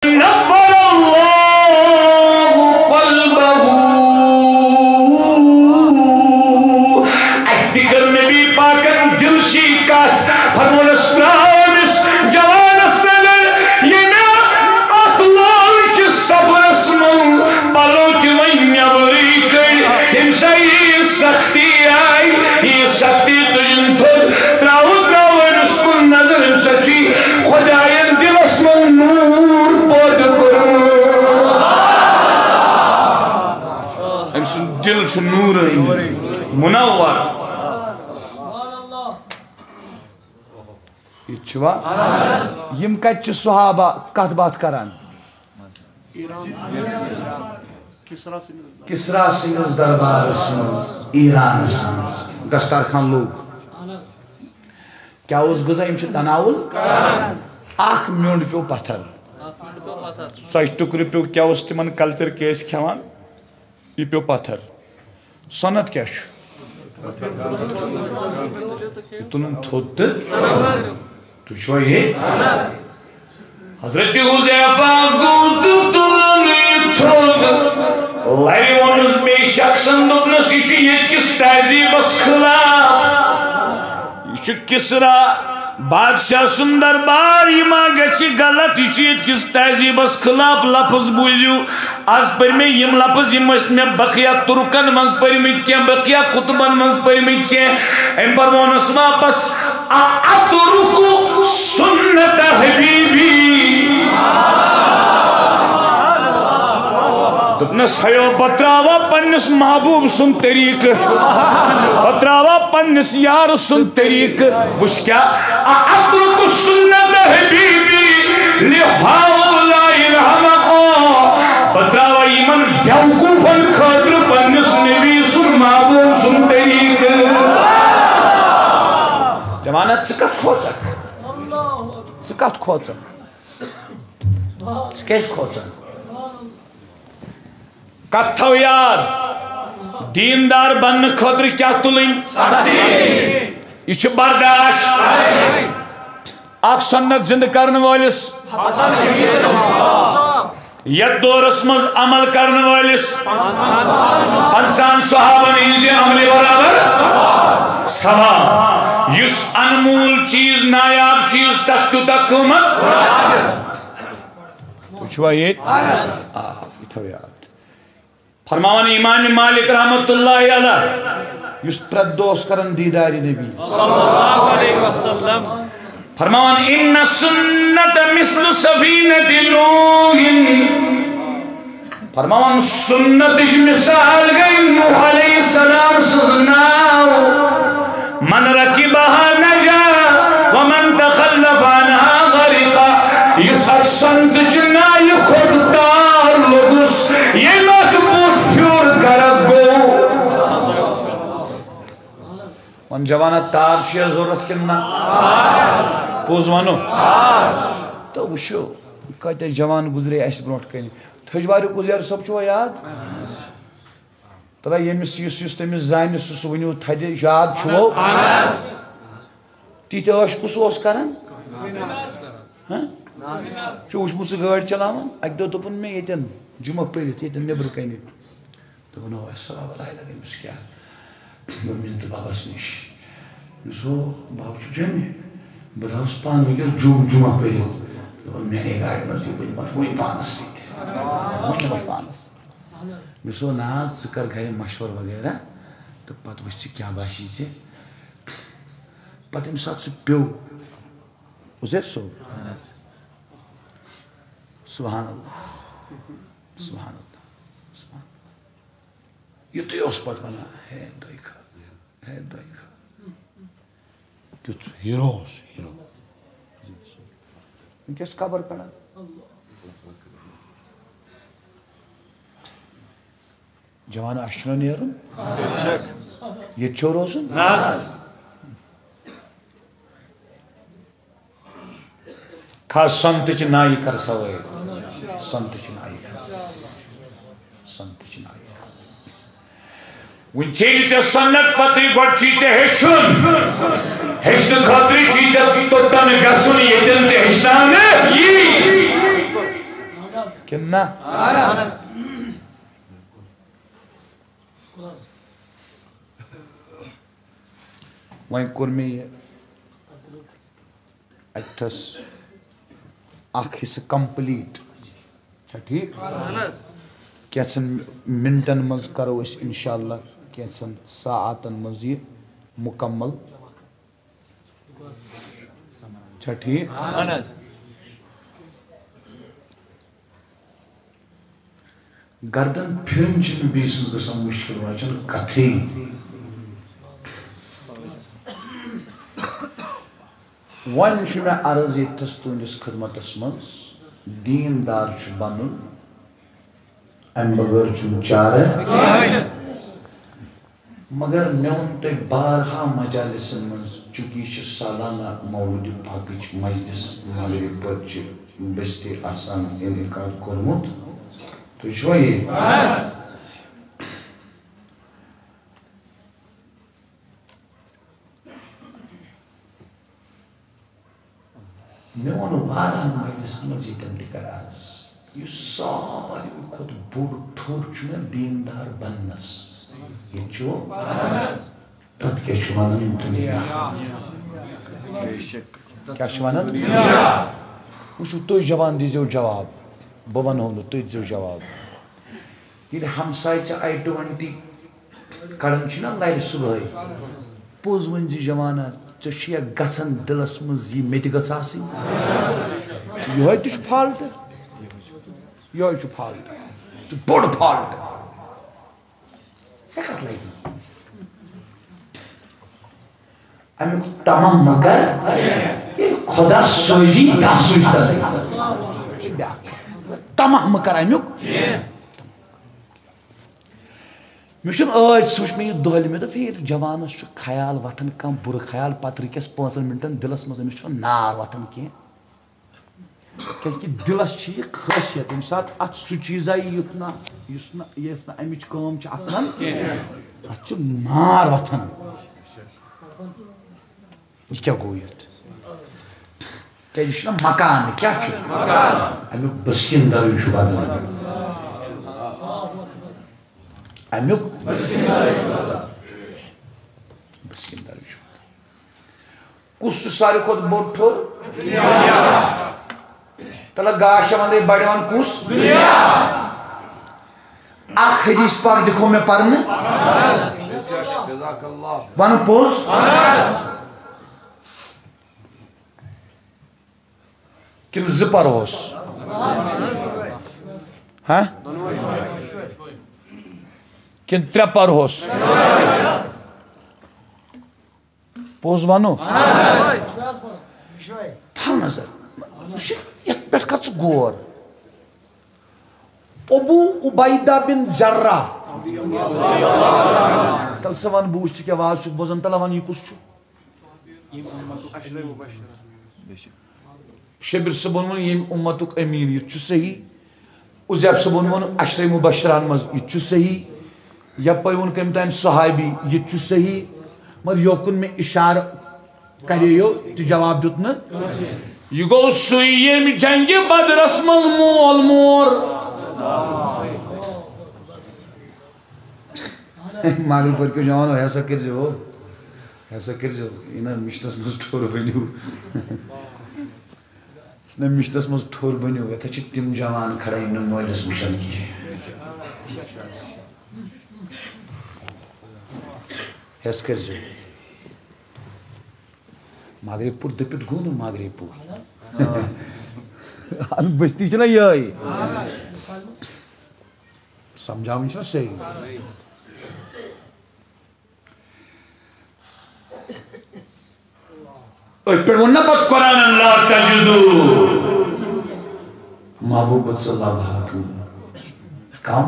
نور اللہ قلبہ احتکر نبی پاکن دلشی کات فرمونس تراؤنس جوانس نلر یہ نا اطلال کی صبرس من پلو کی ونیابری کر ہمسا یہ سختی آئی یہ سختی تجن تھر تراؤ تراؤنس من نظر ہمسا چی خدایان دلس من نور پود کرن ہمسا دل چھ نور منور چھوا یم کچھ صحابہ کت بات کران کسرا سنگس دربار سنگس ایران سنگس دسترخان لوگ کیا اس غذا یم چھ تناول اخ میونڈ پیو پتھر سچ ٹکر پیو کیا اس تمن کلچر کیس کھوان یہ پیو پتھر سنت کیا چھ تنم تھوت تو چھو یہ حضرت حذیفہ گوت تلنی تھوگ لائی ونس بے شخصن دبنس یہ یت کس تہذیبس خلاف یہ کسرا بادشاہ سندر بار یہ ما گچھ غلط یہ یت کس تہذیبس خلاف لفظ بوزیو آز پر میں یم لفظ یم میں بقیہ ترکن منز پرمت کی بقیہ قطبن منز پرمت کی ام پر مونس واپس اترکو سنت حبیبی دپنس ہیو پتراوا پنس محبوب سن طریق پتراوا پنس یار سن طریق بس کیا اترکو سنت حبیبی لہؤلاء الحمقا پتراوا ایمن بیوقوفن خاطر پنس نبی سن محبوب سن طریق جوانت سکت کھوچک سکت کھوچک سکیس کھوچک کتھو یاد دیندار بن خطر کیا تلیں یہ چھ برداشت اخ سنت زند کرن والس یت دورس مز عمل کرن والس انسان صحابہ ہندی عمل برابر سوا یس انمول چیز نایاب چیز تک تو تک قومت چھوا یہ تھو یاد فرمان امام مالک رحمت اللہ علیہ یس پرد دوست کرن دیدار نبی صلی اللہ علیہ وسلم فرمان ان سنت مثل سفینت نوح فرمان سنت مثال گئی نوح علیہ السلام سزناو من رکبها نجا ومن تخلف عنها غرقا یہ سب سنت جنائی خوددار لگس یہ مقبوط فیور کرگو من جوانا تار شیئر ضرورت کرنا پوز وانو تو وشو کہتے جوان گزرے ایسے بروٹ کرنی تھجواری گزر سب چھو یاد ترہ یمس یس تمس زانہ سہ ونیو تھدِ یاد چھو تیت عٲش کس اوس کران چھو وچھمُت سہ گٲڑۍ چلاوان اکہ دۄہ دوٚپُن مےٚ ییٚتٮ۪ن جمعہ پٔرِتھ ییٚتٮ۪ن نیٚبرٕ کَنہِ دوٚپُن او السلام علیکُم أمِس کیٛاہ دوٚپ مےٚ تہٕ بَبَس نِش مےٚ دوٚپُس بَب چھُ جیٚمہِ بہٕ درٛاوُس پانہٕ وٕنۍکٮ۪س جمعہ پٔرِتھ دوٚپُن مےٚ گٔے گاڑِ منٛز یہِ بہٕ دِمَتھ وٕنۍ پانَس سۭتۍ پانَس مےٚ دوٚپ نا ژٕ کر گرِ مشورٕ وغیرہ تہٕ پتہٕ وٕچھ ژٕ کیٛاہ باسی ژےٚ پتہٕ ییٚمہِ ساتہٕ سُہ پیوٚو عُزیر صٲب سبحان اللہ سبحان اللہ سبحان یُتُے اوس پتہٕ ونان ہے دۄیہِ خٲر کیُتھ ہیٖرو اوس ہیٖرو وٕنکٮ۪س خبر کڑان جوان اشنا نیرن یہ چھو روزن خاص سنت چ نائی کر سوائے سنت چ نائی کر سنت چ نائی کر ون چیل چ سنت پتی گڈ چی چ ہشن ہشن خاطر چی چ تو تن گسن یتن چ ہشنان کننا وہیں کور میں یہ اتھس اخ حصہ کمپلیٹ چھا ٹھیک کیسن منٹن مز کرو اس انشاءاللہ کیسن ساعتن مز یہ مکمل چھا ٹھیک گردن پھرن چھن بیسن گسان مشکل واچن کتھی ون چھ میں عرض یتس تہندس خدمتس مز دیندار چھ بنن ام بغیر چھ چارہ مگر میں ون تہ بارہا مجالسن مز چونکہ یہ سالانہ مولود پاکچ مجلس مغرب پتہ بستی آسان انعقاد کورمت تو چھو یہ میں ون وارہ مجلس مز یتن تہ کراس یہ ساری کھت بوڑ ٹھور چھ دیندار بننس یہ چھو تت کیا چھ ونان دنیا کیا چھ ونان وچھو تُہۍ جوان دیزیو جواب بہ ونہو نہٕ تُہۍ دِزیو جواب ییٚلہِ ہمساے ژےٚ I-20 کڑان چھِ نا لرِ صبحٲے پوٚز ؤنۍ زِ جوانا ژےٚ چھُیا گژھان دِلس منٛز یہِ مےٚ تہِ گٔژھ آسٕنۍ یِہوٚے تہِ چھُ فالٹ یِہوٚے چھُ فالٹ یہِ چھُ بوٚڑ فالٹ ژےٚ کتھ لگی امیُک تمام مگر ییٚلہِ خۄدا سوزی تتھ سوزِ تتھ تمام مگر امیُک مےٚ چھُنہٕ ٲدۍ سوٗنٛچ مےٚ یہِ دۄہلہِ مےٚ دوٚپ ہے جوانس چھُ خیال وۄتھان کانٛہہ بُرٕ خیال پتہٕ رٕکٮ۪س 5 مِنٹن دِلس منٛز أمِس چھُنہٕ نار وۄتھان کینٛہہ کیٛازِکہِ دِلس چھِ یہِ خٲصیت ییٚمہِ ساتہٕ اتھ سُہ چیٖزا یُتھ نہٕ یُس نہٕ امِچ کٲم چھِ آسان اتھ چھُ نار وۄتھان یہِ کیٛاہ گوٚو یتھ کیٛازِ یہِ چھُنہ مکانہٕ کیٛاہ چھُ امیُک بسکِندرٕے چھُ بدل امیُک بسکِندرٕے چھُ کُس چھُ ساروی کھۄتہٕ بوٚڑ ٹھوٚر تلہ گاشا ونٛدے بڑیوان کُس اکھ حدیث پاک دِکھو مےٚ پرنہٕ ون پوٚز کِنہٕ زٕ پرہوس ہاں کِنہٕ 3 پرہوس پوٚز ونو تھاو نظر یتھ پٮ۪ٹھ کر ژٕ غور ابو عبیدہ بن جرہ تل سا ون بہٕ وٕچھِ ژٕ کیٛاہ واز چھُکھ بوزان تلہ ون یہِ کُس چھُ شبیر صٲبن ووٚن ییٚمہِ اُمتُک أمیٖن یہِ تہِ چھُ صحیح اُزیب صٲبن ووٚن عشرے مبشران منٛز یہِ تہِ چھُ صحیح یپٲرۍ ووٚن کٔمۍ تانۍ صحابی یہِ تہِ چھُ صحیح مگر یوکُن مےٚ اِشارٕ کرییو تہِ جواب دیُت نہٕ یہِ گوٚو سُے ییٚمہِ جنگہِ بدرس منٛز مول مور ماگل پورِ کیو جوانو ہسا کٔرۍزیو ہسا کٔرۍزیو یہِ نا مِشنس منٛز ٹھوٚر بٔنِو نہ مِشنس منٛز ٹھوٚر بٔنِو یتھ چھِ تِم جوان کھڑا یِم نہٕ مٲلِس وٕچھان کِہیٖنۍ ہٮ۪س کٔرۍزیو ماگرے پوٗر دٔپِتھ گوٚو نہٕ ماگرے پوٗر بستی چھِ نا یِہوٚے سمجھاوٕنۍ چھِنا صحیح أتھۍ پٮ۪ٹھ ووٚن نا پتہٕ قرآنن لا تجدو محبوبت صلی اللہ کم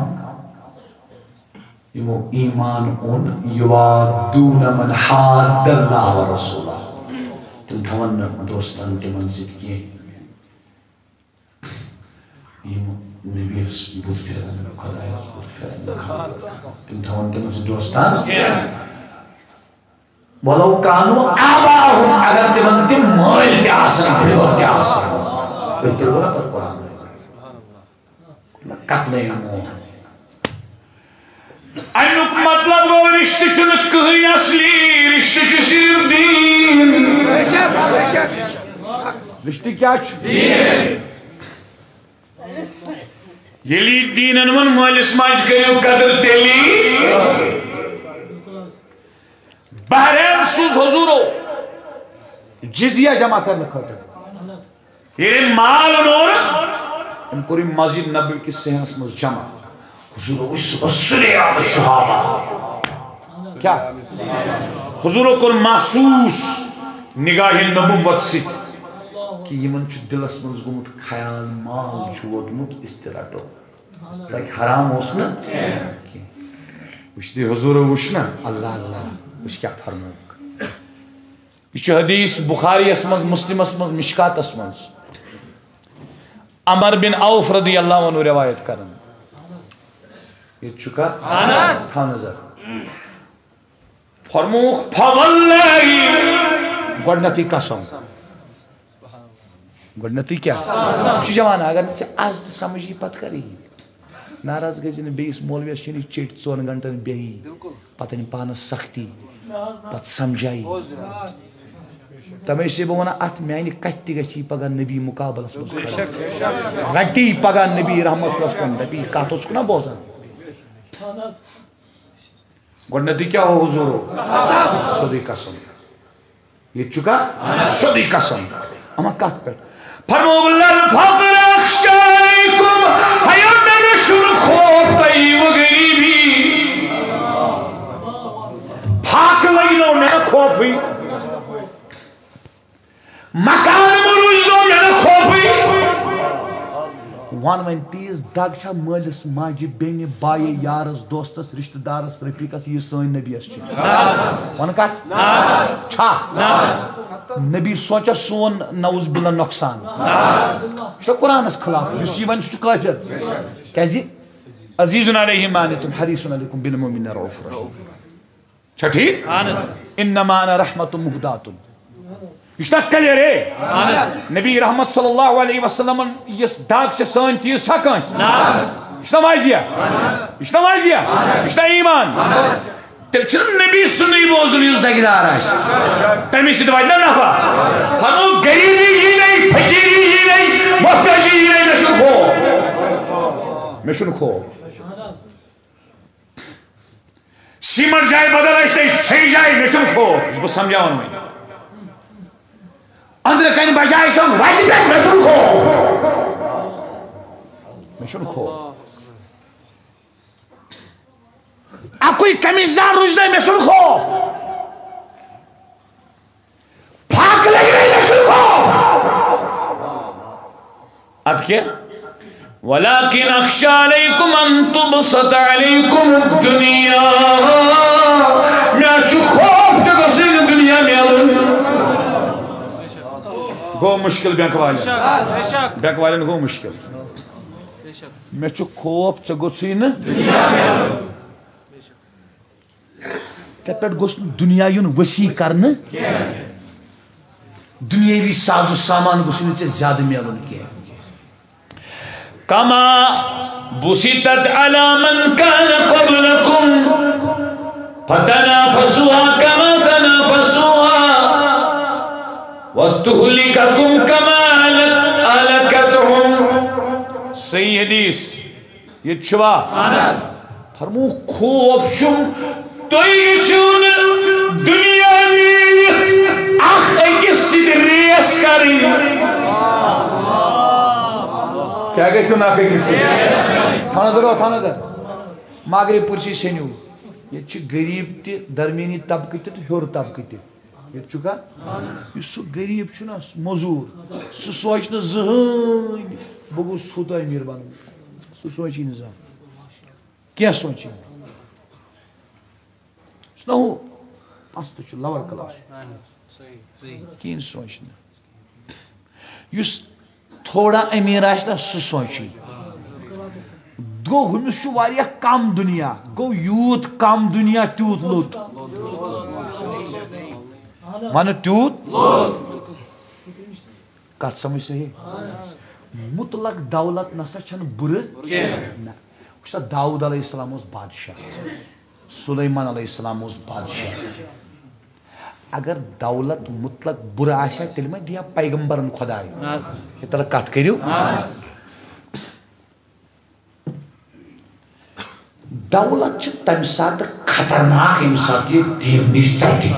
یِمو ایمان اوٚن یوادوٗنَ مَنْ حادَّ اللَّهَ وَرَسُولَهُ تِم تھاون نہٕ دوستن تِمن سۭتۍ کینٛہہ یِم نبیَس بُتھ پھِران خۄدایس بُتھ پھِران تِم تھاون تِمن سۭتۍ دوستان وَلَوْ كَانُوا آبَاءَهُمْ اگر تِمن تِم مٲلۍ تہِ آسن بِڈٕر تہِ آسن أتۍ کٔرِو نا پتہٕ قرآن قتل مول امیک مطلب گو رشتہ چھنہ کہین اصلی رشتہ چھ صرف دین رشتہ کیا چھ دین یلی دینن من مالس ماج کریو قدر تیلی بحرین سوز حضورو جزیہ جمع کرنے خاطر یہ مال نور ان کو مزید نبی کی صحنس مز جمع حضور اسرے آمد صحابہ کیا حضور کو محسوس نگاہ نبوت ست کہ یمن چھ دلس مز گمت خیال مال چھ ووتمت استراتو تاکہ حرام ہوسنا وچھ دی حضور وچھنا اللہ اللہ وچھ کیا فرموک یہ حدیث بخاری اسمز مسلم اسمز مشکات اسمز عمر بن عوف رضی اللہ عنہ روایت کرن یہ چکا تھا نظر فرموک فواللہی گوڑنتی قسم گوڑنتی کیا چی جوانا اگر سے آج تا سمجھی پت کری ناراض گئی نے بیس مولوی شنی چیٹ 4 گھنٹن بیہی پتہ نہیں پانا سختی پت سمجھائی تمہیں سے بونا ات میانی کتی گچی پگا نبی مقابل اسمز غٹی پگا نبی رحمت اللہ اسمز نبی کہتو سکنا بوزن گوڑنتی کیا ہو حضورو صدی قسم یہ چکا صدی قسم اما کہت پر فرمو للفقر اخشائکم حیات نشر خوف طیب غریبی پھاک لگنو میں خوف ہوئی مکان مروج دو میں خوف ہوئی وان وین تیز دگ چھا مالس ماجی بینی بائی یارس دوستس رشتہ دارس رفیقس یہ سوئی نبی اس وان کت چھا نبی سوچا سون نوز بلا نقصان شو قرآن اس خلاف یسی ون شو کافر کیسی عزیزن علیہ مانتم حریصن علیکم بالمومن رعوف چھا ٹھیک انما انا رحمت مہداتم یہ کلیر ہے نبی رحمت صلی اللہ علیہ وسلم اس داغ سے سن تیز چھا کنس یہ واضح یہ ایمان تیل چھن نبی سنی بوزن اس دگدار آش تمی سے دوائد نفع ہمو غریبی ہی نہیں فقیری ہی نہیں محتاجی ہی نہیں مشن خوب سیمر جائے بدل آشتے چھئی جائے مشن خوب اس کو سمجھاؤں میں اندر کہیں بجائے سن وائد بیٹ مشن خوب کوئی کمیزدار روز دے میں سن خو پھاک لگ رہی میں سن خو ات کیا وَلَكِنْ أَخْشَى عَلَيْكُمْ أَن تُبْسَطَ عَلَيْكُمُ الدُّنِيَا میں اچھو خوف چکو سن دنیا میں گو مشکل بینک والن گو مشکل میں اچھو خوف چکو سن دنیا میں تے پیٹ گوش دنیا یون وسیع کرنے دنیاوی ساز و سامان گوشن سے زیادہ میلون کیا کما بسطت علی من کان قبلکم فتنافسوها کما تنافسوها وتهلككم كما اهلكتهم صحیح حدیث یہ چھوا فرمو خوف شم توئی چھون دنیا نیت اخ ایک سید ریس کری کیا گئی سن آخر ایک سید تھا نظر ماگری پرسی سنیو یہ چھ غریب تی درمینی طبقی تی ہور طبقی تی یہ چکا یہ سو غریب چھنا مزور سو سوچنا زہن بگو سوتائی میربان سو سوچی نظام کیا سوچی سنو پست چھو لور کلاس کین سوچنا یس تھوڑا امیر آشنا سو سوچی گو ہمس چھو واریا کم دنیا گو یوت کم دنیا تیوت لوت مانو تیوت کات سمجھ صحیح مطلق دولت نسا چھن بر نہ وچھا داؤد علیہ السلام اس بادشاہ سلیمان علیہ السلام اس بادشاہ اگر دولت مطلق بر آسا تیل ما دیا پیغمبرن خدای یہ طرح کت کریو دولت چھ تم سات خطرناک یم سات یہ دین نش ژٹہِ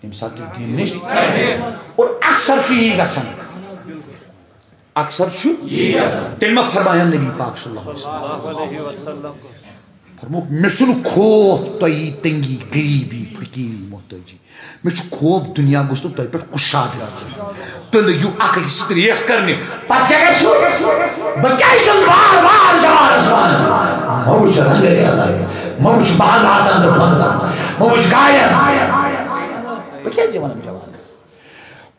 یم سات یہ دین نش اور اکثر چھ یہ گژھان اکثر چھ تیل ما فرمایا نبی پاک صلی اللہ علیہ وسلم فرموک مے چھُنہٕ خوف تۄہہِ تنگی غریبی فقیری محتاجی مے چھُ خوف دنیا گوٚژھ نہٕ تۄہہِ پٮ۪ٹھ کُشاد گژھُن تُہۍ لٔگِو اکھ أکِس سۭتۍ ریس کرنہِ پتہٕ کیٛاہ گژھِ بہٕ کیٛازِ چھُس بار بار جوانس ونان مہ وٕچھ رنٛگہٕ مہ وٕچھ محلات انٛدر بنٛدن مہ وٕچھ گاین بہٕ کیٛازِ ونان جوانس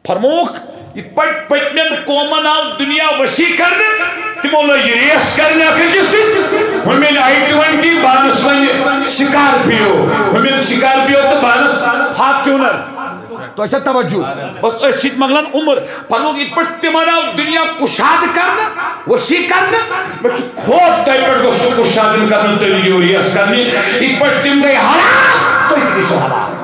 فرموک یِتھ پٲٹھۍ پٔتمٮ۪ن قومن آو دنیا وسیع کرنہٕ تمو لٔج ریس کرنہِ اکھ أکِس سۭتۍ ہم I-20 بانس ون سکارپیو ہم سکارپیو تو بانس فارچونر تو چھا توجہ بس اس سیت مغلن عمر فرموک ات پٹ تمن آو دنیا کشاد کرنا وسیع کرنا میں چھو خوف تہ پٹ گوٚژھ نہٕ کشاد کرنا تُہۍ لٔگِو ریس کرنہِ ات پٹ تم گٔے ہلاک تُہۍ تہِ گٔژھِو ہلاک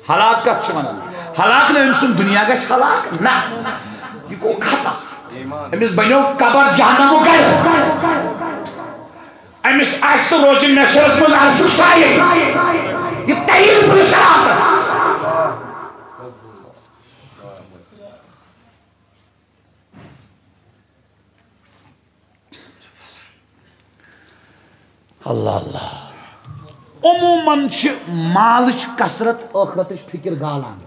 ہلاک کتھ چھِ ونان ہلاک نہٕ أمۍ سُنٛد دنیا گژھِ ہلاک نہ یہ گوٚو ختم امس بنیو قبر جہنم گھر امس آس تو روز نشرس من عرشک سایہ یہ تیل پرشراتس اللہ اللہ عموماً مالچ کثرت ٲخرتٕچ فکر گالان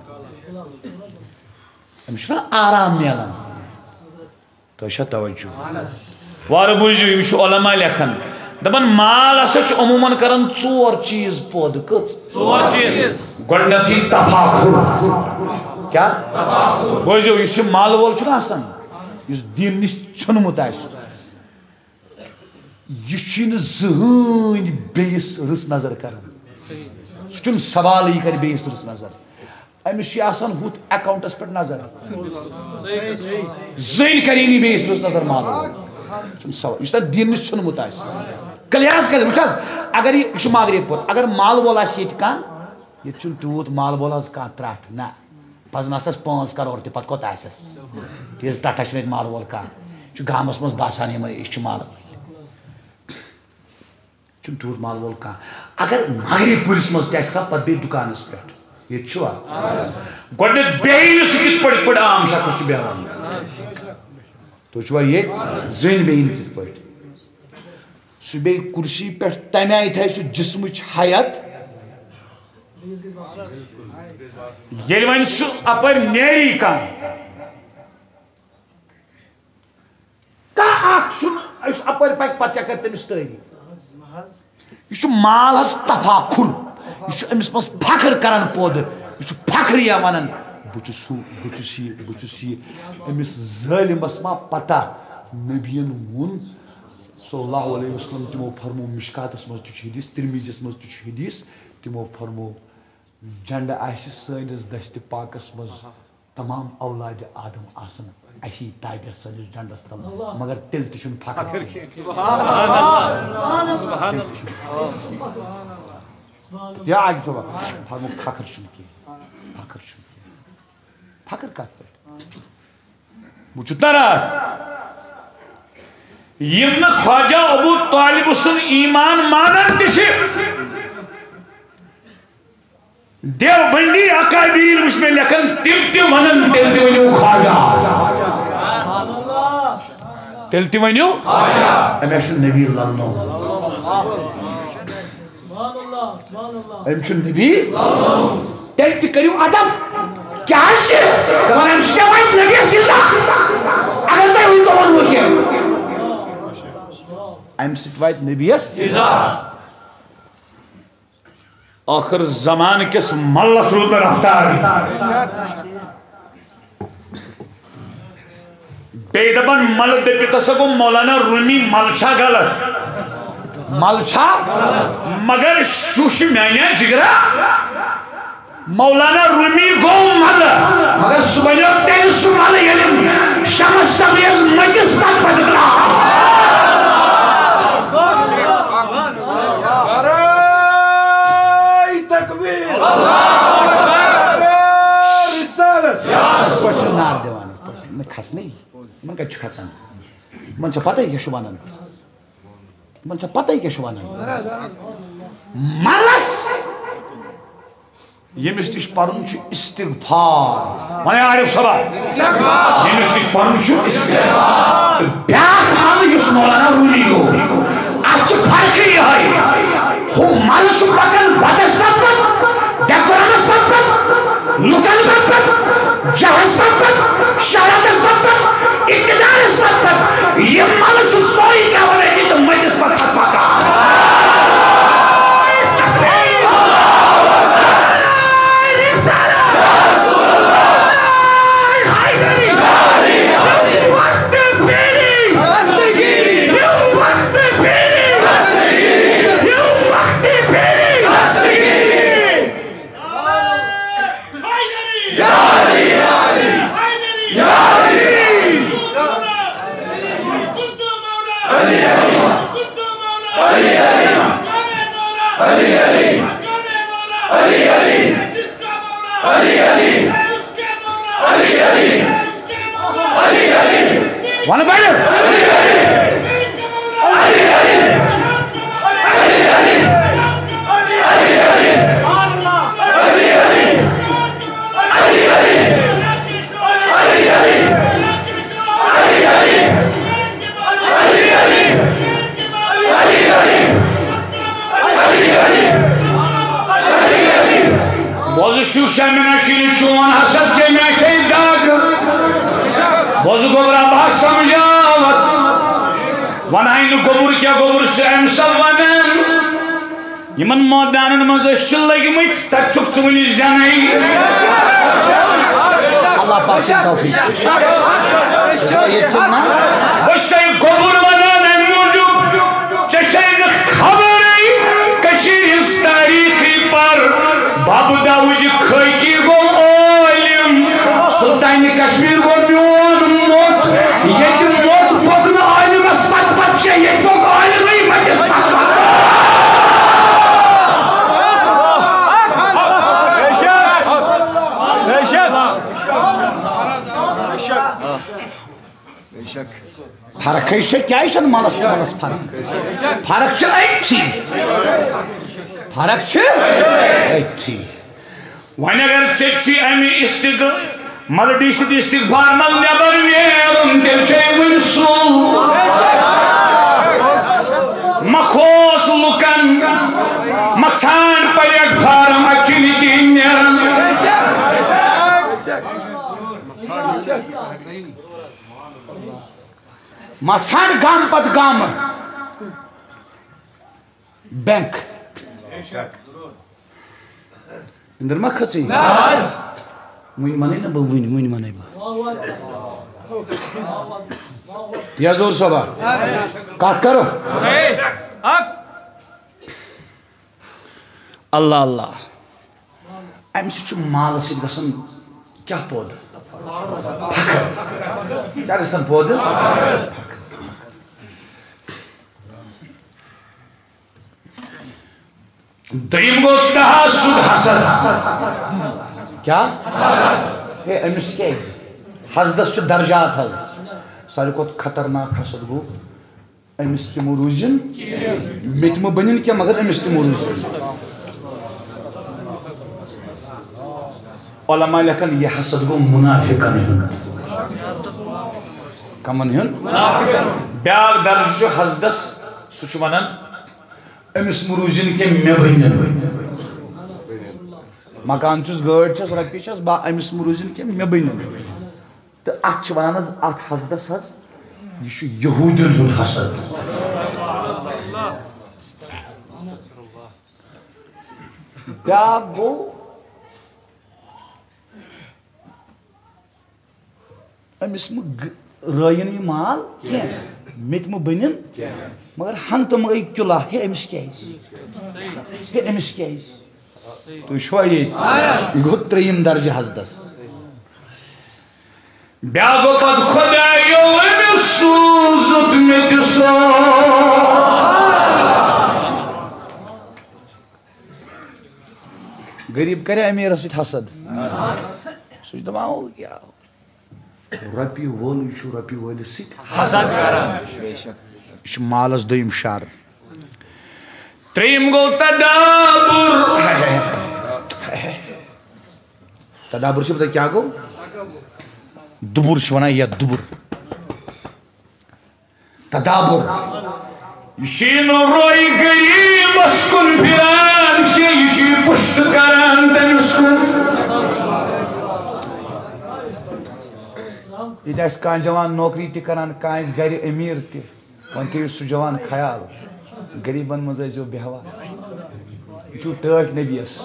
امس آرام میلان تو چھا توجہ وار بوٗزِو یِم چھِ علماء لیکھان دپان مال ہسا چھُ عموماً کران ژور چیٖز پٲدٕ کٔژ ژور چیٖز گۄڈٕنیتھٕے تفاخُر کیٛاہ بوٗزِو یُس یہِ مال وول چھُنہ آسان یُس دیٖن نِش ژھیوٚنمُت آسہِ یہِ چھُنہٕ زٕہٕنۍ بیٚیِس رٕژ نظر کران سُہ چھُنہٕ سوالٕے کرِ بیٚیِس رٕژ نظر امس چھِ آسان ہُتھ اکاؤنٹس پٮ۪ٹھ نظر زٔنۍ کری نہٕ بیٚیِس رٕژ نظر مال چھُنہٕ سوال یُس تتھ دیٖن نِش ژھیوٚنمُت آسہِ کلیئر حظ کٔرِتھ وٕچھ حظ اگر یہِ چھُ ماگرے پوٚت اگر مال وول آسہِ ییٚتہِ کانٛہہ ییٚتہِ چھُنہٕ تیوٗت مال وول حظ کانٛہہ ترٛٹھ نہ پزن آسٮ۪س 5 کرور تہِ پتہٕ کوٚت آسٮ۪س تیٖژ ترٛٹھا چھُنہٕ ییٚتہِ مال وول کانٛہہ یہِ چھُ گامس منٛز باسان یِمے یہِ چھُ مال وٲلۍ چھُنہٕ تیوٗت مال وول کانٛہہ اگر ماگرے پوٗرِس منٛز تہِ آسہِ کانٛہہ پتہٕ بیٚیہِ دُکانس پٮ۪ٹھ یہ چھوا گۄڈٕنیتھ بیٚیہِ سُہ کِتھ پٲٹھۍ عام شخص چھُ بیٚہوان تُہۍ چھُوا ییٚتہِ زٔنۍ بیٚیہِ نہٕ تِتھ پٲٹھۍ سُہ بیٚیہِ کُرسی پٮ۪ٹھ تَمہِ آیہِ تھایہِ سُہ جسمٕچ حیت ییٚلہِ وۄنۍ سُہ اپٲرۍ نیری کانٛہہ اکھ چھُنہٕ یُس اپٲرۍ پکہِ پتہٕ کیٛاہ کرِ تٔمِس تعریٖف یہ چھُ مال حظ تفاخُر یہ چھُ أمِس منٛز فخر کران پٲدٕ یہ چھُ فخریہ ونان بہٕ چھُس ہُہ بہٕ چھُس یہِ أمِس ظٲلِمس ما پتہ نبیَن ووٚن صلی اللہ علیہ وسلم تِمو فرمو مشکاتس منٛز تہِ چھُ حدیث ترمیٖزیس منٛز تہِ چھُ حدیث تِمو فرمو جنڈٕ آسہِ سٲنِس دستہِ پاکس منٛز تمام اولادِ آدم آسن اسی تابع سٲنِس جنڈس تل مگر تیٚلہِ تہِ چھُنہٕ فخر یا آج صبح فرمو فخر چھُنہٕ کینٛہہ فخر چھُنہٕ کینٛہہ فخر کتھ پٮ۪ٹھ وٕچھِو نا راتھ یِم نہٕ خواجہ ابو طالب سُنٛد ایمان مانان تہِ چھِ دیوبندی اکابیٖر وٕچھ مےٚ لیکھان تِم تہِ ونان تیٚلہِ تہِ ؤنِو خواجہ تیٚلہِ تہِ ؤنِو أمِس چھُ نبی للنومُت أمِس چھُ نبی تیٚلہِ تہِ کٔرِو ادب کیٛازِ چھِ دپان أمِس کیٛاہ وَنہِ نبیَس عزت اگر تۄہہِ وٕنۍ تہِ ووٚنوٕ کینٛہہ امہِ سۭتۍ واتہِ نبیَس ٲخر زمانہٕ کِس ملس روٗد نہٕ رفتار بیٚیہِ دپان ملہٕ دٔپِتھ ہسا گوٚو مولانا روٗمی مل چھا غلط مل چھا مگر شُش میانیا جگرا مولانا رومی گو مل مگر صبح تیل سو مل یلم شمس تبریز مجلس پت پتگلا تکبیر پچھل نار دیوان میں کھس نہیں من کچھ کھسن من چھ پتہ ہی کہ شبانن من چھ پتہ ہی کہ شبانن ملس یمس نش پرن چھ استغفار ونے عارف صبا یمس نش پرن چھ استغفار بیاکھ مل یس مولانا رومی گو اچھ فرق یہ ہے ہو مل چھ پکن بدس پکن ڈیکورمس پکن لکن پکن جہاز پکن شہادت پکن اقتدار پکن یہ مل چھ سوئی کیا ہونے کی تو مجلس پکن پکن One better. Bozu şu şemine çili çuğun hasat kemine çeyin dağ Bozu gobra bahsam yavat Vanaynu gobur kya gobur se emsal vanen Yaman modanın mazı şıllagımıt tak çok sıvını zanay Allah bahsin tavfiz Yetkin lan Başayı gobur vanen en mucub Çeçeyni khabari Kaşiriz tarihi par Babu Davud Khayki go olim Sultan-ı Kaşmir go diyon mot Yetim mot pokunu alim aspat pat şey yetim mot alim ay majlis aspat Beşak Fark eşek ya işin malas fark Farkçı etti Farkçı etti Vane agar çekçi emi istiğ Maldişit istiğfar nal neber yerim Devçeyin sul Makhos lukan Maksan payak faram akini kinyer Masan gam pat gam Bank İndir mi kıçı? Naz! Muyun manay na bu, muyun manay bu. Ya zor sabah. Kat karo. Allah Allah. I'm such a malas gasam kya poda? Pakar. Kya gasam poda? Dayım go tahassud hasad. Kya? Hey, emis kya? Hasdas şu darjat haz. Sari kot khatarnak hasad go. Emis timuruzin. Metmu banin kya magar emis timuruzin. Ulama lakan ye hasad go munafikan yun. Kaman yun? Munafikan. Biag darju hasdas suçmanan emis muruzin ke mebaynin. Makançız görçüz rakpişaz ba emis muruzin ke mebaynin. Te akçıvananız at hasdas haz. Şu Yahudun hasad. Biag go emis mu rayını mal ke metmu benin magar hang to magar ikula he emis keis he emis keis تو چھوا یہ گو تریم درجہ حضدس بیاگو پت خدایو أمس سوزت مےٚ تہِ سو غریب کرے امیرس سۭتۍ حسد سُہ چھُ دپان او کیٛاہ رۄپیہِ وول چھُ رۄپیہِ وٲلِس سۭتۍ حسد کران یہِ چھُ مالس دوٚیِم شر ترٛیٚیِم گوٚو تدابُر تدابر چھُ پتہ کیٛاہ گوٚو دُبُر چھِ ونان یتھ دُبُر تدابر یہِ چھُے نہٕ روے غریٖبس کُن پھِران کیٚنٛہہ یہِ چھُے پُشت کران تٔمِس کُن ییٚتہِ آسہِ کانٛہہ جوان نوکری تہِ کران کانٛہہ آسہِ گرِ أمیٖر تہِ وۄنۍ تھٲیِو سُہ جوان خیال غریٖبن منٛز ٲسۍزیو بیٚہوان یہِ چھُو ٹٲٹھۍ نبیَس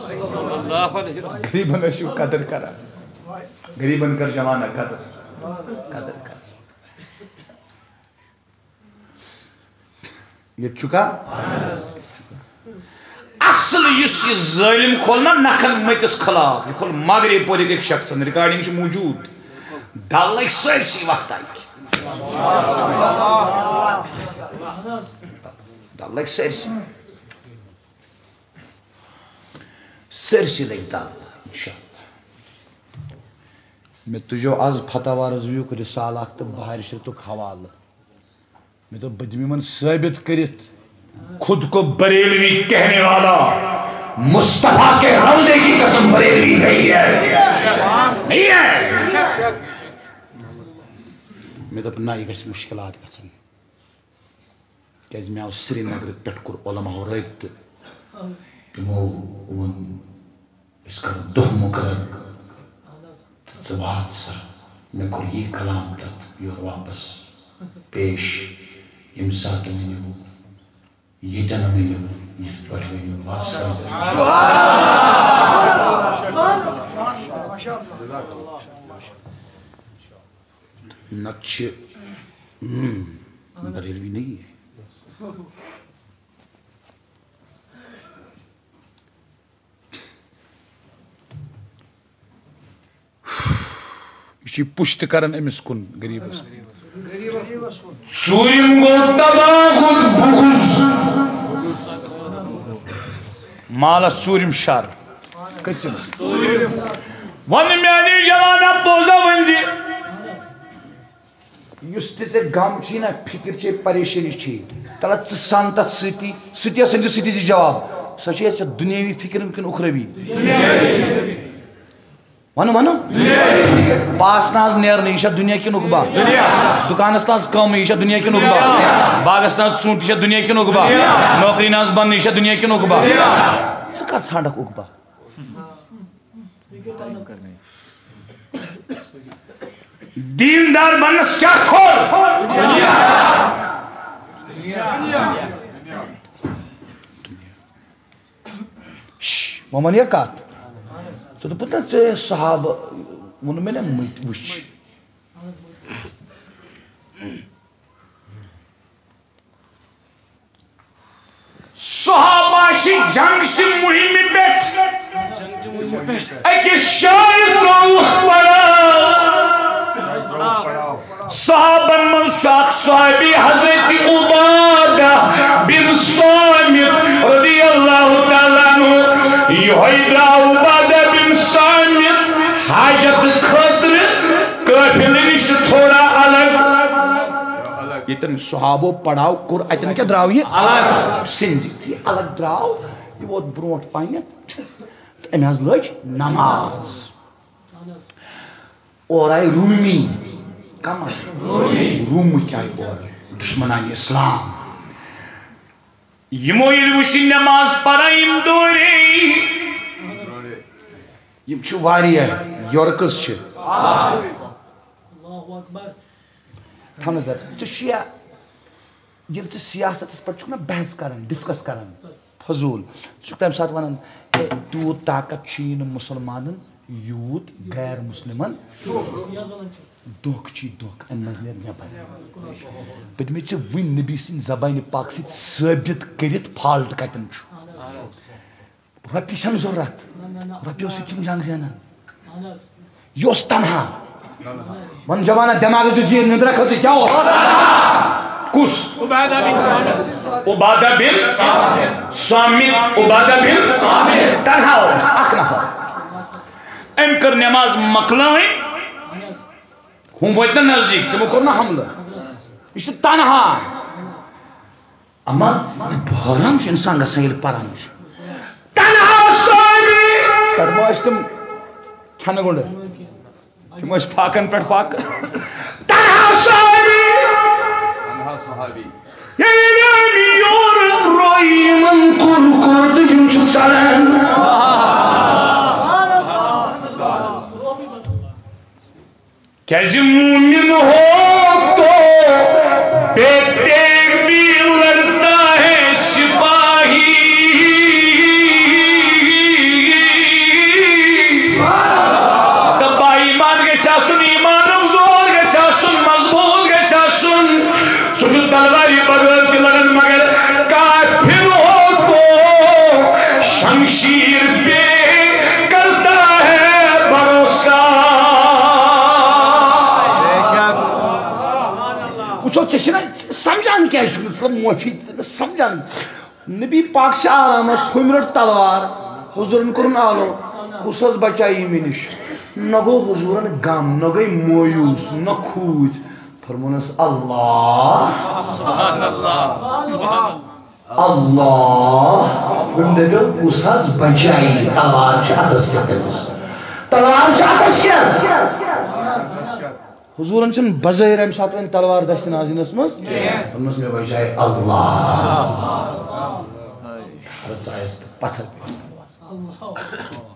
غریٖبن ٲسِو قدر کران غریٖبن کر جوانا قدر قدر کر ییٚتہِ چھُ کانٛہہ اصل یُس یہِ ظٲلِم کھول نا نکھن مٔتِس خلاف یہِ کھول مغرب پورِک أکۍ شخصن رِکاڈِنٛگ چھِ موٗجوٗد دل لگہِ سٲرسٕے وقتہ دل لگہِ سٲرسٕے سٲرسٕے لگہِ دل اِنشاءاللہ مےٚ تُجو آز فتح رضویُک رِسال اکھ تہٕ بہارِ شریٖفُک حوالہٕ مےٚ دوٚپ بہٕ دِمہٕ یِمن ثٲبت کٔرِتھ خود کو بریلوی کہنے والا مصطفیٰ کے روزے کی قسم بریلوی نہیں ہے نہیں ہے مےٚ دوٚپ نہ یہِ گژھِ مُشکلات گژھن کیٛازِ مےٚ آو سرینگرٕ پٮ۪ٹھ کوٚر علماہو رٲبطہٕ تِمو ووٚن أسۍ کرو دۄہ مُقرر ژٕ وات سا مےٚ کوٚر یی کلام تتھ یورٕ واپس پیش ییٚمہِ ساتہٕ ؤنِو ییٚتٮ۪ن ؤنِو یِتھ پٲٹھۍ ؤنِو بس نتہٕ چھِ بریلوی نہیں ہے یہ چھ پشت کران أمِس کُن غریٖبس ژوٗرِم گوٚو تباہُل بغض مالس ژوٗرِم شر کٔژِم وَن میٛانہِ جوانا پوٚزا ؤنۍ زِ یُس تہِ ژےٚ غم چھُے نا فِکر چھے پریشٲنی چھے تلہ ژٕ سن تتھ سۭتی سۭتی سٔنِس سۭتی دِ جواب سۄ چھے ژےٚ دُنیٲوی فِکرن کِنہٕ اُخروی ون ون پاس نہ حظ نیرنہٕ یہِ چھا دُنیا کِنہٕ اُقبا دُکانس نہ حظ کٲمٕے یہِ چھا دُنیا کِنہٕ اُقبا باغس نہ حظ ژوٗنٛٹھ یہِ چھا دُنیا کِنہٕ اُقبا نوکری نہ حظ بننہٕ یہِ چھا دُنیا کِنہٕ اُقبا ژٕ کتھ ژھانڈکھ اُقبا دیندار بنس کیا کھول وۄنۍ ون یہِ کتھ ژٕ دوٚپُتھ نہ ژےٚ صحابہٕ ووٚنُم مےٚ نا مٔتۍ وٕچھ صحابہ چھِ جنگ چہِ مُہِمہِ پٮ۪ٹھ أکِس شاعر ترٛووُکھ پڑاو صحابن منٛز چھُ اکھ صحابی حضرت عبادہ بن صامت رضی اللہ تعالیٰ عنہ یِہوٚے درٛاو عبادہ بن صامت حاجت خٲطرٕ قٲفلہٕ نِش تھوڑا الگ ییٚتٮ۪ن صحابو پڑاو کوٚر اتٮ۪ن کیٛاہ درٛاو یہِ الگ سِنزِ یہِ الگ درٛاو یہِ ووت برٛونٛٹھ پہنتھ تہٕ أمۍ حظ لٲج نماز اور آیہِ روٗمی کم آیہِ روٗمٕکۍ آیہِ اورٕ دُشمنانہِ اسلام یِمو ییٚلہِ وٕچھ نٮ۪ماز پران یِم دورے یِم چھِ واریاہ یورٕ کٔژ چھِ تھاو نظر ژٕ شِیا ییٚلہِ ژٕ سیاستس پٮ۪ٹھ چھُکھ نا بحث کران ڈسکس کران فضوٗل ژٕ چھُکھ تمہِ ساتہٕ ونان ہے تیوٗت طاقت چھُیی نہٕ مُسلمانن یوٗت غیر مُسلِمن دھوکہٕ چھی دھوکہٕ امہِ منٛز نیر نٮ۪بر بہٕ دِمے ژےٚ وٕنۍ نبی سٕنٛدِ زبانہِ پاک سۭتۍ ثٲبت کٔرِتھ فالٹ کتٮ۪ن چھُ رۄپیہِ چھَنہٕ ضوٚرَتھ رۄپیو سۭتۍ چھِنہٕ جنٛگ زینان یہِ اوس تنہا وۄنۍ جوانہ دٮ۪ماغس دیُت یہِ نِندرا کھٔژٕے کیٛاہ اوس کُس عبادہ بن صامت عبادہ بن تنہا اوس اکھ نفر أمۍ کٔر نٮ۪ماز مۄکلٲوٕنۍ ہُم وٲتۍ نہٕ نزدیٖک تِمو کوٚر نہٕ حملہٕ یہِ چھُ تنہا اما بحران چھُ اِنسان گژھان ییٚلہِ پران چھُ تنہا تَتھ ما ٲسۍ تِم کھٮ۪نہٕ گُنڈٕ تِم ٲسۍ فاقن پٮ۪ٹھ فاقہٕ تنہا صحابی یورٕ روٚے یِمن کُن کُن تہٕ یِم چھِ ژلان کیٛازِ موٗمِن ہو تو بے تیغ بھی لڑتا ہے سپاہی تباہ ایمان گژھِ آسُن ایمانُک زور گژھِ آسُن مضبوٗط گژھِ آسُن سُہ چھُ تلوارِ بغٲر تہِ لڑان مگر کافر ہو تو شمشیر پہ کرتا ہے بھروسہ وچھو ژےٚ چھِنا سمجھان کیٛازِ چھُکھ نہٕ معٲفی سمجھان نبی پاک چھِ آرامس ہُمہِ رٔٹ تلوار حضوٗرن کوٚرُن آلو کُس حظ بچایی مےٚ نِش نہ گوٚو حضوٗرن غم نہ گٔے مویوٗس نہ کھوٗژ فرمونس اللہ اللہ ہُم دٔپیو کُس حظ بچایی تلوار چھِ اتھس کٮ۪تھ أمِس تلوار چھِ اتھس کٮ۪تھ حضوٗرن چھِنہٕ بظٲہِر اَمہِ ساتہٕ وۄنۍ تلوار دشتہِ نازِنس منٛز دوٚپنس مےٚ بچایہِ اللہ حضرت ژایس تہٕ پتھر پیٚیس تلوار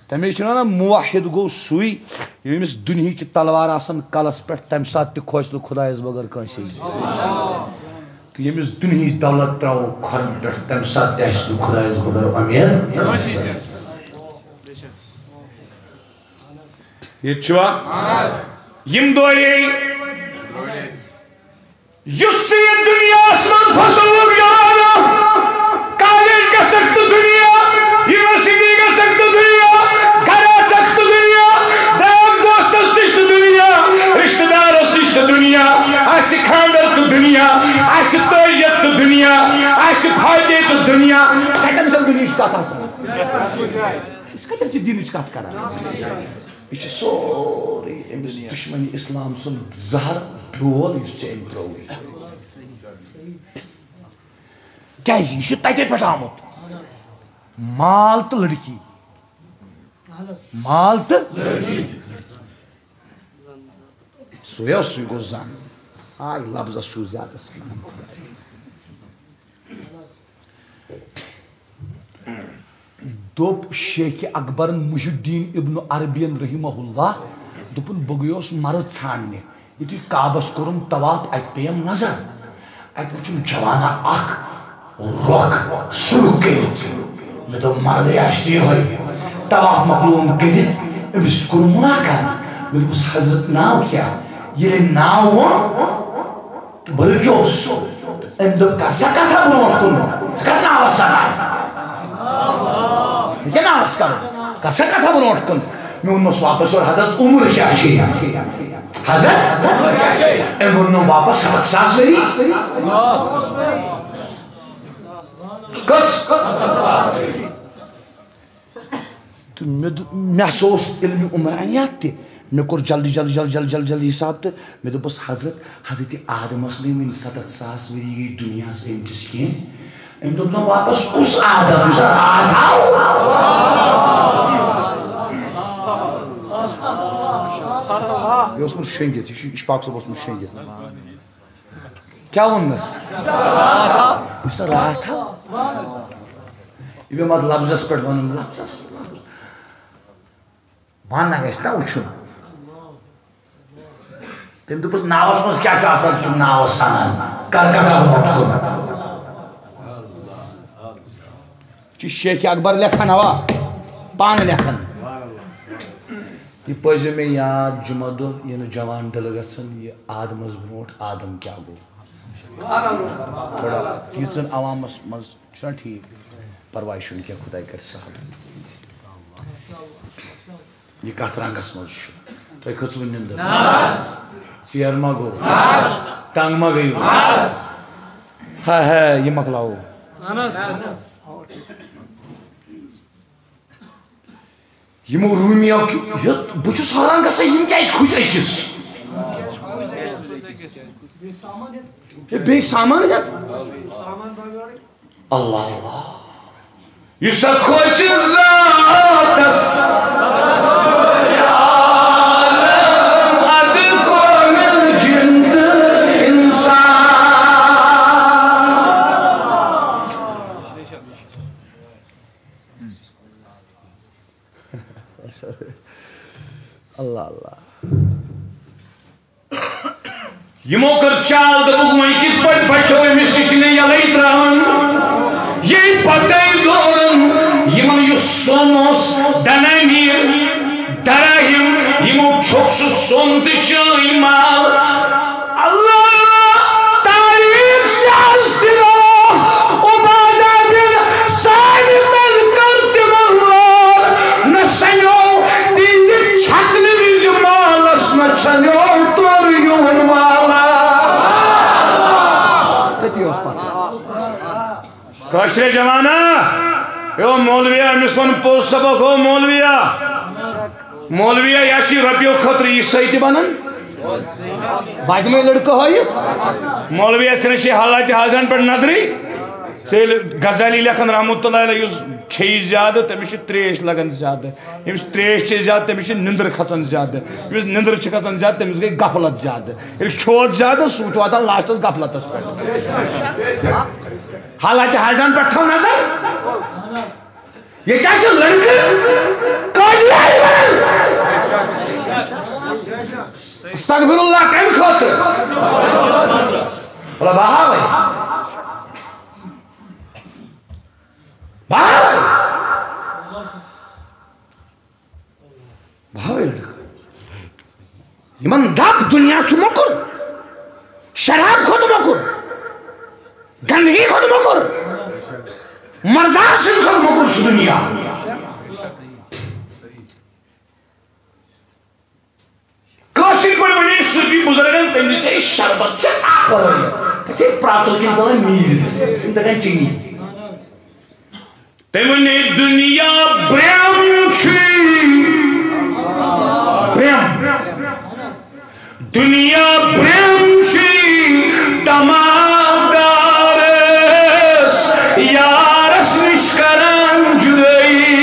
تمے چھُ ونان موحد گوٚو سُے ییٚمِس دُنہِچہِ تلوار آسان کلس پٮ۪ٹھ تمہِ ساتہٕ تہِ کھوژِ نہٕ خۄدایس بغٲر کٲنٛسے تہٕ ییٚمِس دُنہِچ دولت ترٛاوو کھۄرن پٮ۪ٹھ تمہِ ساتہٕ تہِ آسہِ نہٕ خۄدایس بغٲر امید ییٚتہِ چھُوا یِم دورے یُس ژٕ یہِ دُنیاہس منٛز پھسوُکھ یارو کالیج گژھکھ تہٕ دُنیا یونیورسٹی گژھکھ تہٕ دُنیا گرٕ اژکھ تہٕ دُنیا دام دوستس نِش تہٕ دُنیا رشتہٕ دارس نِش تہٕ دُنیا آسہِ خانٛدر تہٕ دُنیا آسہِ تٲجیت تہٕ دُنیا آسہِ فاتح تہٕ دُنیا کتٮ۪ن چھِ دُنہِچ کتھ آسان أسۍ کتٮ۪ن چھِ دیٖنٕچ کتھ کران یہ چھُ سورُے أمِس دُشمنی اسلام سُنٛد زہر بیول یُس ژےٚ أمۍ ترٛووُے کیٛازِ یہِ چھُ تتے پٮ۪ٹھ آمُت مال تہٕ لڑکی مال تہٕ سُے گوٚو زن آے لفظس چھُ زیادٕ سنان دوٚپ شیخ اکبرن محی الدین ابن عربین رحمہ اللہ دوٚپُن بہٕ گٔیوس مرد ژھانٛڈنہِ یُتھُے کعبس کوٚرُم طواف اتہِ پیٚیَم نظر اتہِ وٕچھُم جوانہ اکھ رۄکھ سُلہٕ کٔرِتھ مےٚ دوٚپ مردٕے آسہِ تہِ یِہوٚے طواف مۄکلووُم کٔرِتھ أمِس سۭتۍ کوٚرُم مُلاقات مےٚ دوٚپُس حضرت ناو کیٛاہ ییٚلہِ أمۍ ناو ووٚن تہٕ بہٕ رُکیوس أمۍ دوٚپ کر سا کتھا برونٛٹھ کُن ژٕ کر ناوس سوال کیٛاہ ناوس کرُن کر سا کتھا برونٛٹھ کُن مےٚ ووٚنمس واپس اور حضرت عمر کیٛاہ چھِ حضرت أمۍ ووٚنُم واپس 7,000 ؤری کٔژ تہٕ مےٚ ہسا اوس علمِ عمرانیات تہِ مےٚ کوٚر جلدی جلدی حساب تہٕ مےٚ دوٚپُس حضرت آدمس نہٕ وٕنہِ 7,000 ؤری گٔے دُنیاہس أمۍکِس کینٛہہ أمۍ دوٚپ نہٕ واپس کُس آدم یُس راتھ آو یہِ اوسمُت شۄنٛگِتھ یہِ چھُ اِشفاق صٲب اوسمُت شۄنٛگِتھ کیٛاہ ووٚننس یُس راتھ آو یہِ پیوٚو پتہٕ لفظس پٮ۪ٹھ ونُن لفظس وننہٕ گژھِ نا وٕچھُن تٔمۍ دوٚپُس ناوس منٛز کیٛاہ چھُ آسان ژٕ چھُکھ ناوس سنان کر کتھا برونٛٹھ کُن چھُ شیخ اکبر لیکھان اوا پانہٕ لیکھان یہ پزِ مےٚ یاد جمعہ دۄہ یِنہٕ جوان دِلہٕ گژھن یہِ آدمس برونٛٹھ آدم کیٛاہ گوٚو تھوڑا ییٖژن عوامس منٛز چھُنا ٹھیٖک پرواہ چھُنہٕ کینٛہہ خۄداے کَرِ سہل یہِ کَتھ رنٛگَس منٛز چھُ تۄہہِ کھٔژوٕ نِنٛدٕر ژیر ما گوٚو تنٛگ ما گٔیوٕ ہاے ہاے یہِ مۄکلاوو یِمو روٗمیو بہٕ چھُس حٲران گژھان یِم کیٛازِ کھوٗژۍ أکِس بیٚیہِ سامان ہٮ۪تھ اللہ اللہ یُس سا کھوژِ ذاتس اللہ اللہ یمو کر چال دبک وۄنۍ کِتھ پٲٹھۍ بچو أمِس نِش نہٕ یَلَے ترٛاوان ییٚلہِ پَتَے دوران یِمن یُس سۄن اوس دَنامیر دراہِم یِمو چھوٚک سُہ سۄن تہٕ چٲنۍ مال اللہ تاریخ شاسترو عبادہ بن ثابتن کر تِمن لور نہ سَنیو تِہنٛدِ چھکنہٕ وِزِ مالس نہ ژھنیو تورٕ یِہُنٛد مالا تٔتی اوس پتہٕ کٲشرِ جوانا او مولویا أمِس وَن پوٚز سبق او مولویا مولویا یا چھِ رۄپیو خٲطرٕ عیٖسٲے تہِ بنان بَدمٕے لڑکہٕ ہٲیِتھ مولویا ژھٕنان چھِ حالاتِ حاضرن پٮ۪ٹھ نظرٕے ژٕ ییٚلہِ غزالی لیکھان رحمتہ اللہ علیہ یُس کھیٚیہِ زیادٕ تٔمِس چھِ ترٛیش لگان زیادٕ ییٚمِس ترٛیش چھِ زیادٕ تٔمِس چھِ نِندٕر کھسان زیادٕ ییٚمِس نِندٕر چھِ کھسان زیادٕ تٔمِس گٔے غفلت زیادٕ ییٚلہِ کھیوٚد زیادٕ سُہ چھُ واتان لاسٹس غفلتس پٮ۪ٹھ حالاتِ حاضرن پٮ۪ٹھ تھاو نظر ییٚتہِ چھِ لڑکہٕ استغفر اللہ کمہِ خٲطرٕ بہٕ ہاوے لڑکہٕ یِمن دپ دُنیا چھُ موٚکُر شراب کھۄتہٕ موٚکُر گندگی کھۄتہٕ موٚکُر مردار سٕنٛدِ کھۄتہٕ موٚکُر چھُ دُنیا کٲشِرۍ پٲٹھۍ وَنے صوٗفی بُزرگن تٔمۍ دِژے شربت ژےٚ اپٲرِتھ ژےٚ چھے پرٛژل کِنۍ ژلان نیٖرِتھ تِم دَپن چیٖنی تٔمۍ وَنے دُنیا برٛیم چھُے برٛیم دُنیا برٛیم چھُے تمادارس یارس نِش کران جُدٲیی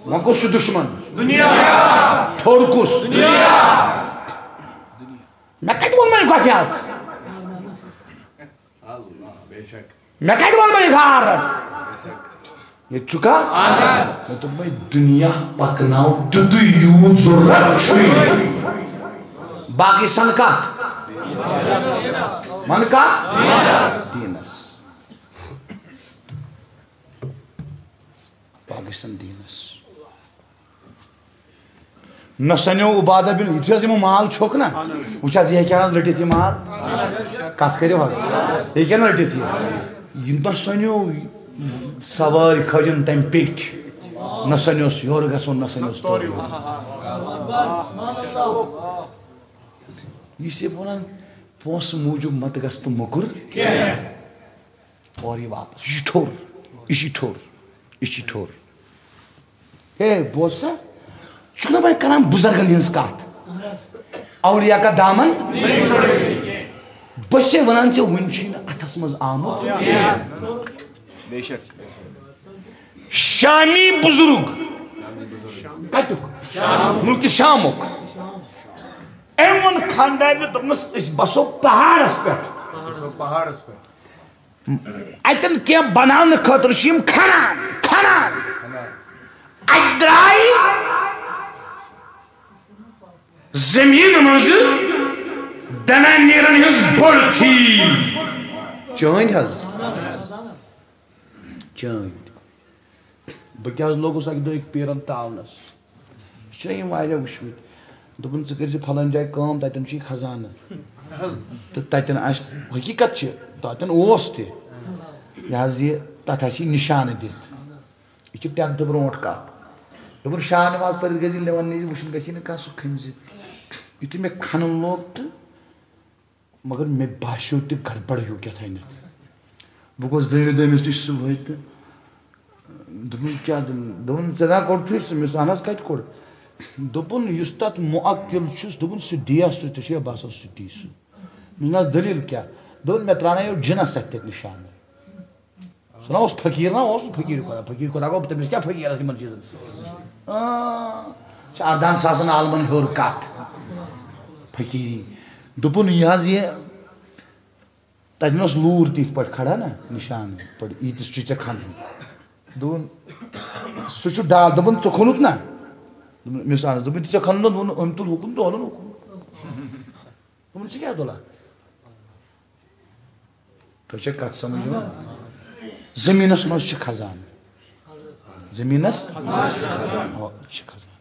وۄنۍ کُس چھُ دُشمن دُنیا ٹھوٚر کُس مےٚ کتہِ ووٚن وۄنۍ گۄپھِ اَژ مےٚ کتہِ ووٚن وۄنۍ گار رٹ ییٚتہِ چھُکھا مےٚ دوٚپمَے دُنیا پکناو تیُتُے یوٗت ضوٚرتھ چھُے باقٕے سن کتھ من کتھ دیٖنس باقٕے سن دیٖنس نہ سَنیو عبادہ بن یُتھُے حظ یِمو مال چھوٚک نا وٕچھ حظ یہِ ہیٚکہِ حظ رٔٹِتھ یہِ مال کتھ کٔرِو حظ یہِ ہیٚکہِ نہٕ رٔٹِتھ یہِ نہ سَنیو سوارِ کھٲجِن تمہِ پیٚٹھۍ نہ سَنیوس یورٕ گژھُن نہ سَنیوس تورٕ یُن یہِ چھِ وَنان پونٛسہٕ موٗجوٗب مت گژھ تہٕ موٚکُر اورٕ یہِ واپس یہِ چھُ ٹھوٚر یہِ چھِ ٹھوٚر یہِ چھِ ٹھوٚر ہے بوز سا چھُکھ نا وۄنۍ کران بُزرگن ہٕنٛز کتھ اولیا کا دامن بہٕ چھسے ونان ژےٚ وُنہِ چھُے نہٕ اتھس منٛز آمُت شامی بُزرگ کتیُک مُلکہِ شامُک أمۍ ووٚن خانٛدارنہِ دوٚپنس أسۍ بسو پہاڑس پٮ۪ٹھ اتٮ۪ن کینٛہہ بناونہٕ خٲطرٕ چھِ یِم کھنان اتہِ درٛاے زٔمیٖنہٕ منٛزٕ دنا نیرن ہٕنٛز بٔڑ تھیٖم چٲنۍ حظ چٲنۍ بہٕ کیٛاہ حظ لوگُس اکہِ دۄہ أکۍ پیٖرن تاونس یہِ چھِ یِم واریاہ وٕچھمٕتۍ دوٚپُن ژٕ کٔرۍ زِ پھلٲنۍ جایہِ کٲم تتٮ۪ن چھُے خزانہٕ تو تتن حقیقت چھ تتن اوس تہ یہ تتھ نشانہ دت یہ ٹینتھ برونٹ کت دپن شاہ نماز پڑھ گژھِ لیون نیز وچھن گژھِ نہٕ کانٛہہ سُہ کھنہِ زِ یُتھُے مےٚ کھنن لوگ تہٕ مگر مےٚ باسیو تہِ گڑبڑ ہیوٗ کیٛاتھانٮ۪تھ بہٕ گوس دٔیمِس نِش صُبحٲے تہٕ دوٚپُن کیٛاہ دوٚپُن ژےٚ نا کوٚڑتھٕے سُہ مےٚ ووٚنُس اہن حظ کتہِ کوٚڑ دوٚپُن یُس تتھ مُعقل چھُس دوٚپُن سُہ دِیا سُہ ژےٚ چھُیا باسان سُہ دِی سُہ مےٚ ووٚنُس دٔلیٖل کیٛاہ دوٚپُن مےٚ ترٛاونایو جِنس اتھ تتہِ نِشانہٕ سُہ نا اوس فقیٖر نا اوس نہٕ فقیٖر خۄدا گوٚو تٔمِس کیٛاہ فقیٖرس یِمن چیٖزن چھِ اردہن ساسن عالمن ہیوٚر کتھ فقیٖری دوٚپُن یہِ حظ یہِ تتٮ۪ن اوس لوٗر تہِ یِتھ پٲٹھۍ کھڑا نا نِشانہٕ یِتھ پٲٹھۍ ییٖتِس چھُے ژےٚ کھنُن دوٚپُن سُہ چھُ ڈال دوٚپُن ژٕ کھوٚنُتھ نا مےٚ ووٚنُس اہن حظ دوٚپُن ژےٚ کھنُن دوٚپُن أمۍ تُل حُکُم تہٕ اونُن حُکُم دوٚپُن ژٕ کیٛاہ تُلکھ تۄہہِ چھا کتھ سمجھ یِوان زٔمیٖنس منٛز چھِ خزانہٕ زٔمیٖنس چھِ خزانہٕ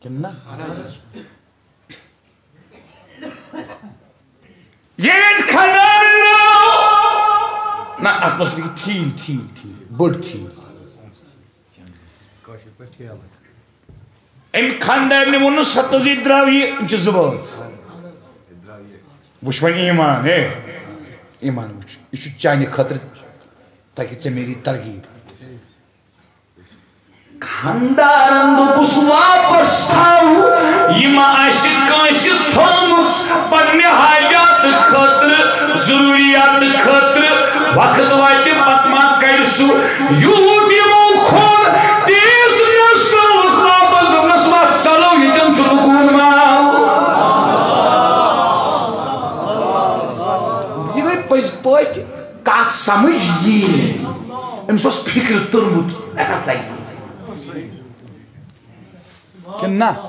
کِنہٕ نہ ییٚلہِ خزانہٕ نہ اتھ منٛز چھِ تھیٖل بٔڑ تھیٖل أمۍ خانٛدارنہِ ووٚنُس سا تٔزی درٛاو یِم چھِ زٕ بٲژ وٕچھ وۄنۍ ایٖمان ہے ایٖمان وٕچھ یہِ چھُ چانہِ خٲطرٕ تاکہِ ژےٚ میری ترغیٖب خانٛدارن دوٚپُس واپس تھاو یہِ ما آسہِ کٲنٛسہِ تھٲومٕژ پننہِ حاجات خٲطرٕ ضروٗریات خٲطرٕ وقت واتہِ پتہٕ ما کرِ سُہ یوٗت یِمو کھوٚن تیٖژ نس ترٛٲوُکھ واپس دوٚپنس وَتھ ژَلو ییٚتٮ۪ن چھُ رُکوٗن مال یہ گٔے پٔزۍ پٲٹھۍ کتھ سمجھ یی أمِس اوس فِکرِ توٚرمُت مےٚ کتھ لگہِ کِنہٕ نہ سُہ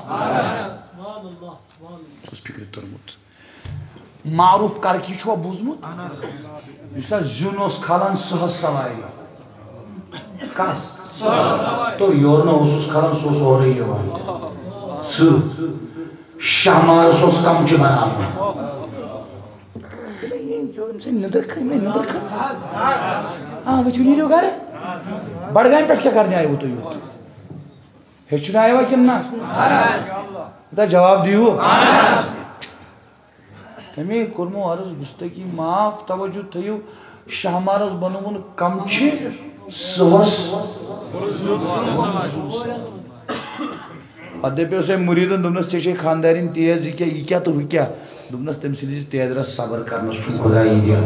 اوس فِکرِ توٚرمُت معروٗف کرکی چھُوا بوٗزمُت یُس حظ زیُن اوس کھالان سٕہس سوارِ کس تو یورٕ نہ اوسُس کھالان سُہ اوس اورَے یِوان سٕہ شہمارس اوس کمچہِ بناوان نِدٕر کھٔژ مےٚ نِدٕر کھٔژ آ ؤتھِو نیٖرِو گرٕ بڈگامہِ پٮ۪ٹھ کیٛاہ کرنہِ آیوٕ تُہۍ یوٚت ہیٚچھُن آیوا کِنہٕ نہ یوٗتاہ جواب دِیِو تٔمی کوٚرمو عرض گُستٲخی معاف توجہ تھٲیِو شہمارس بنووُن کمچہِ سٕہس پتہٕ دپیوس أمۍ مُریٖدن دوٚپنس ژےٚ چھے خانٛدارِنۍ تیز یہِ کیٛاہ تہٕ ہُہ کیٛاہ دوٚپنس تٔمۍ سٕنٛدِس تیزرس صبر کرنس چھُ خۄدایی دِوان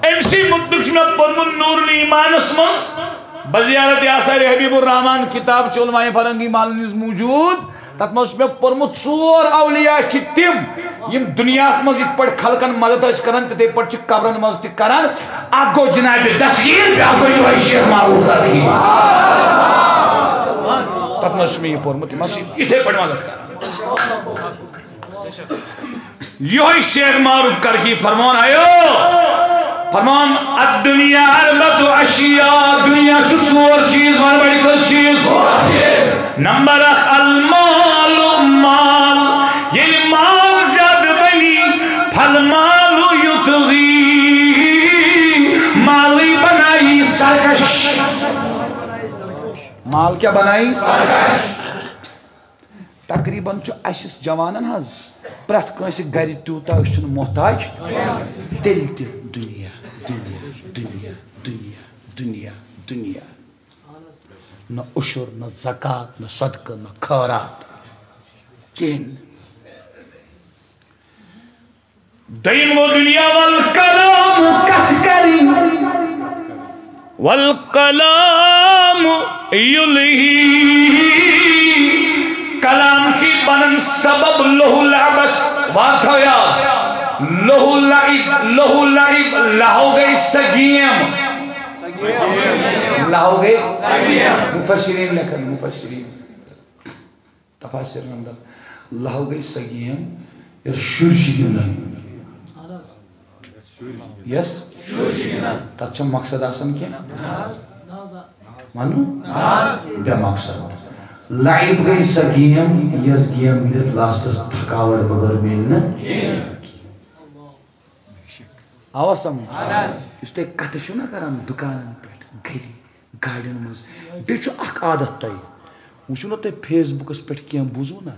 أمۍ سٕے مُتعلِق چھُ مےٚ پوٚرمُت نوٗرُل ایٖمانس منٛز بزیارت آثار حبیب الرحمان کتاب چھِ علماء فرنگی مالن ہٕنٛز موٗجوٗد تتھ منٛز چھُ مےٚ پوٚرمُت 4 اولیاء چھِ تِم یِم دُنیاہس منٛز یِتھ پٲٹھۍ خلقن مدد ٲسۍ کران تِتھے پٲٹھۍ چھِ قبرن منٛز تہِ کران اکھ گوٚو جنابِ دستگیٖر بیٛاکھ گوٚو یِہوٚے شیخ معروٗف کرکی تتھ منٛز چھُ مےٚ یہِ پوٚرمُت یِم ٲسۍ یِتھے پٲٹھۍ مدد کران یِہوٚے شیخ معروٗف کرکی فرمان آیو فرمان الدنیا اربعۃ اشیاء دنیا چھُ 4 چیٖز وَن بڑِ کٔژ چیٖز نمبر 1 المال مال ییٚلہِ مال زیادٕ بنی فالمال یُطغی مالٕے بنایی سرکش مال کیٛاہ بنایی تقریٖباً چھُ اَسہِ جوانن حظ پرٛٮ۪تھ کٲنٛسہِ گرِ تیوٗتاہ أسۍ چھِنہٕ محتاج تیٚلہِ تہِ دُنیا دُنیا دُنیا دُنیا دُنیا دُنیا نہ عُشُر نہ زکات نہ صدقہٕ نہ خٲرات کِہیٖنۍ دوٚیِم گوٚو دُنیا والکلام کتھ کرٕنۍ والکلام یُلہی کلام چھِ بنان سبب لہو لعبس بات تھاو یاد لہو لعب لہو گئی سۄ گیم لہو گئی مفسرین لیکھن مفسرین تفاسیرن اندر لہو گئی سۄ گیم یۄس شُرۍ چھِ گِنٛدان یس تتھ چھا مقصد آسان کینٛہہ ونو بے مقصد لائف گئی سا گیم یس گیم ملت لاسٹس تھکاوٹ بغیر ملنا آوا سمجھ اس تے کتھ چھو نا کران دکانن پہ گھری گاڑین مز بیچو اخ عادت تہ وچھو نا تہ فیس بکس پہ کی بوزو نا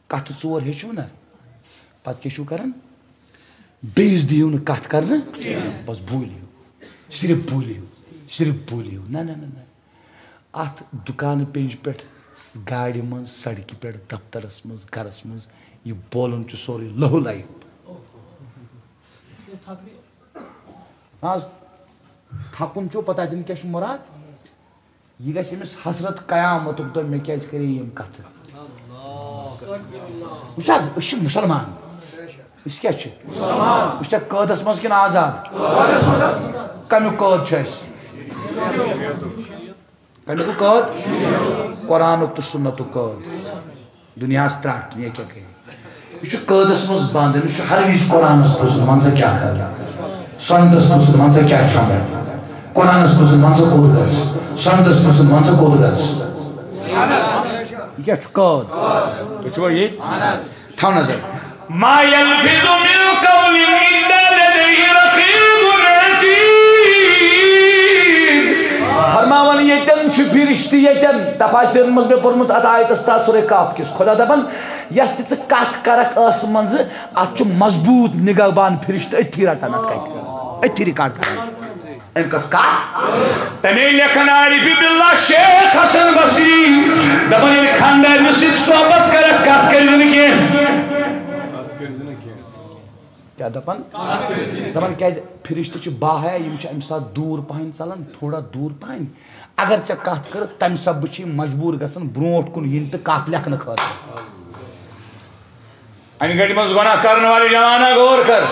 کتھ ژور ہیچو نا پتہ کیا چھو کران بیس دیو نا کتھ کرنا بس بولیو صرف بولیو نا نا نا نا ات دکان پیج پہ گاڑی من سڑکہ پہ دفترس مز گرس مز یہ بولن چھ سوری لہو لائف آج تھکن چھو پتہ دن کیا مراد یہ گژھِ أمِس حسرت قیامتُک دۄہ مےٚ کیازِ کرے یِم کتھٕ وٕچھ حظ أسۍ چھِ مُسلمان أسۍ کیاہ چھِ أسۍ چھا قٲدس منٛز کِنہٕ آزاد کمیُک قٲد چھُ اَسہِ کمیُک قٲد قرآنُک تہٕ سُنتُک قٲد دُنیاہس ترٛٹھ دُنیا کیاہ کرِ یہِ چھُ قٲدس منٛز بنٛد أمِس چھُ ہر وِزِ قرآنس پرٛژھُن ون سا کیاہ کر سنتس پرٛژھُن ون سا کیاہ کھٮ۪مو قرآنس پرٛژھُن ون سا کوٚت گژھ سنتس پرٛژھُن ون سا کوٚت گژھ یہِ کیاہ چھُ قٲد تُہۍ چھُوا ییٚتہِ تھاو نظر ما يلفظ من قول إلا لديه رقيب عتيد فرماوان ییٚتٮ۪ن چھُ فرشتہٕ ییٚتٮ۪ن تفاسیرن منٛز مےٚ پوٚرمُت اتھ آیتس تحت سورہ کاف کِس خۄدا دپان یس تہِ ژٕ کتھ کرکھ ٲسہٕ منٛزٕ اتھ چھُ مضبوٗط نگہبان فرشتہٕ أتھی رٹان اتھ کتھِ أتھی رِکاڈ کران أمۍ کٔژ کتھ تمے لیکھن عارف باللہ شیخ حسن بصری دپان ییٚلہِ خاندارنہِ سۭتۍ صحبت کرکھ کتھ کٔرِو نہٕ کینٛہہ کیا دپان کیازِ فرشتہٕ چھِ باحیا یِم چھِ امہِ ساتہٕ دوٗر پہن ژلان تھوڑا دوٗر پہن اگر ژےٚ کتھ کٔرٕتھ تمہِ سببہٕ چھِ مجبوٗر گژھان برونٛٹھ کُن یِنۍ تہٕ کتھ لیکھنہٕ خٲطرٕ انہِ گٹہِ منٛز گۄناہ کرن والہِ جوانہ غور کر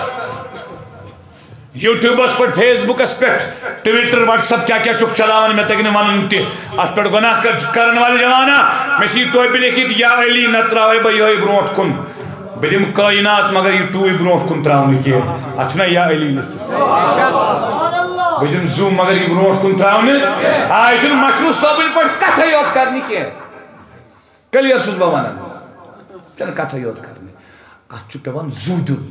یوٗٹیوٗبس پٮ۪ٹھ فیس بُکس پٮ۪ٹھ ٹویٹر واٹس ایپ کیاہ کیاہ چھُکھ چلاوان مےٚ تگہِ نہٕ ونُن تہِ اتھ پٮ۪ٹھ گۄناہ کرن والہِ جوانہ مےٚ چھِ یہِ ٹوپہِ لیکھِتھ یا علی نہ تراوے بہٕ یِہوے برونٛٹھ کُن بہٕ دِمہٕ کٲینات مگر یہِ ٹوٗپۍ برونٛٹھ کُن تراونہٕ کینٛہہ اتھ چھُنہ یا علی لیکھِتھ بہٕ دِمہٕ زوٗ مگر یہِ برونٛٹھ کُن تراونہٕ آ یہِ چھُنہٕ مشروٗع صٲبٕنۍ پٲٹھۍ کتھے یوت کرنہِ کینٛہہ کلیر چھُس بہٕ ونان چھنہٕ کتھے یوت کرنہِ اتھ چھُ پیوان زوٗ دیُن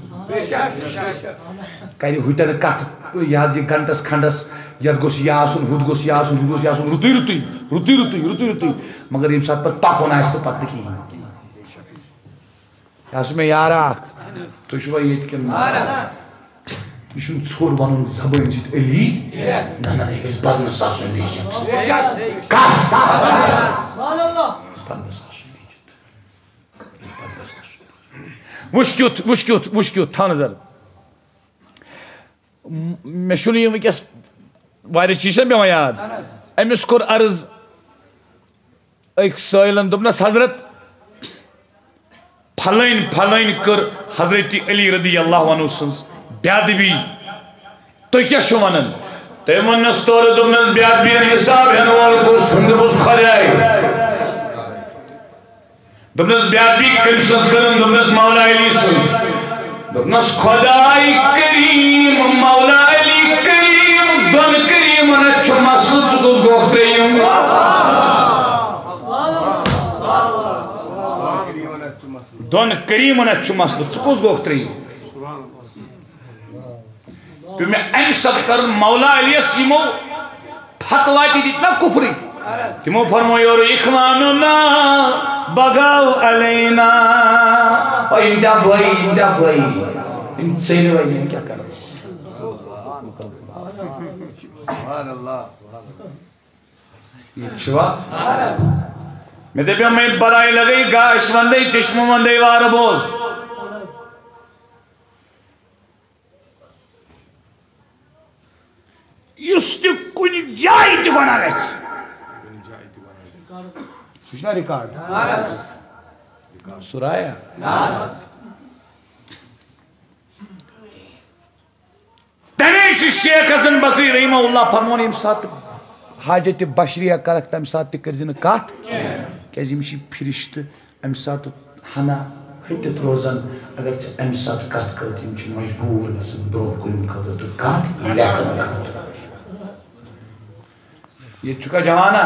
کرِ ہُتٮ۪ن کتھ یہِ حظ یہِ گنٹس کھنڈس یتھ گوٚژھ یہِ آسُن ہُتھ گوٚژھ یہِ آسُن ہُتھ گوٚژھ یہِ آسُن رُتُے مگر ییٚمہِ ساتہٕ پتہٕ پکُن آسہِ تہٕ پتہٕ نہٕ کِہیٖنۍ یہِ چھُ مےٚ یارا اکھ تُہۍ چھُوا ییٚتہِ کِنہٕ یہِ چھُنہٕ ژھوٚر ونُن زبٲنۍ سۭتۍ علی نہ نہ یہِ گژھِ بدنس آسُن لیکھِتھ کتھ بدنس آسُن لیکھِتھ وٕچھ کیُتھ تھاو نظر مےٚ چھُنہٕ یہِ وٕنکیٚس واریاہ چیٖز چھِ مےٚ وۄنۍ یاد أمِس کوٚر عرض أکۍ سٲیلن دوٚپنس حضرت پھلٲنۍ کٔر حضرت علی رضی اللہ عنہ سٕنٛز بیادبی تُہۍ کیٛاہ چھِو ونان تٔمۍ ووٚننس تورٕ دوٚپنس بیادبی ہُنٛد حساب ہٮ۪نہٕ وول کُس دوٚپنس خۄداے دوٚپنس بیادبی کٔمۍ سٕنٛز کٔرٕن دوٚپنس مولا علی سٕنٛز دوٚپنس خۄداے کریٖم مولا علی کریٖم دۄن کریٖمن اَتہِ چھُ مسلہٕ ژٕ کُس گوٚکھ ترٛیٚیِم دۄن کریٖمن اَتہِ چھُ مسلہٕ ژٕ کُس گوٚکھ ترٛیٚیِم پیٚو مےٚ امہِ سبہٕ کرُن مولا علی یس یِمو فتوا تہِ دِتۍ نا کُفرٕکۍ تِمو فرموو یورٕ اخوانُنا بغاو علینا یِم تہِ بٲے یِم ژٔلۍ وۄنۍ یِم کیٛاہ کرو یہِ چھُوا مےٚ دپیو مےٚ براے لگے گاش ونٛدے چشمہٕ ونٛدے وارٕ بوز یُس تہِ کُنہِ جایہِ تہِ گۄناہ گژھِ سُہ چھُنا رِکاڈ سُرایا تمے چھُ شیخ حسن بصری رحمہ اللہ فرمون ییٚمہِ ساتہٕ حاجتِ بشریہ کرکھ تمہِ ساتہٕ تہِ کٔرزِ نہٕ کتھ کیازِ یِم چھِ فرشتہٕ امہِ ساتہٕ ہنا ہٹِتھ روزان اگر ژےٚ امہِ ساتہٕ کتھ کٔرٕتھ یِم چھِ مجبوٗر گژھان برونٛٹھ کُن خٲطرٕ تہٕ کتھ لیکھنہٕ خٲطرٕ ییٚتہِ چھُکھا جوانہ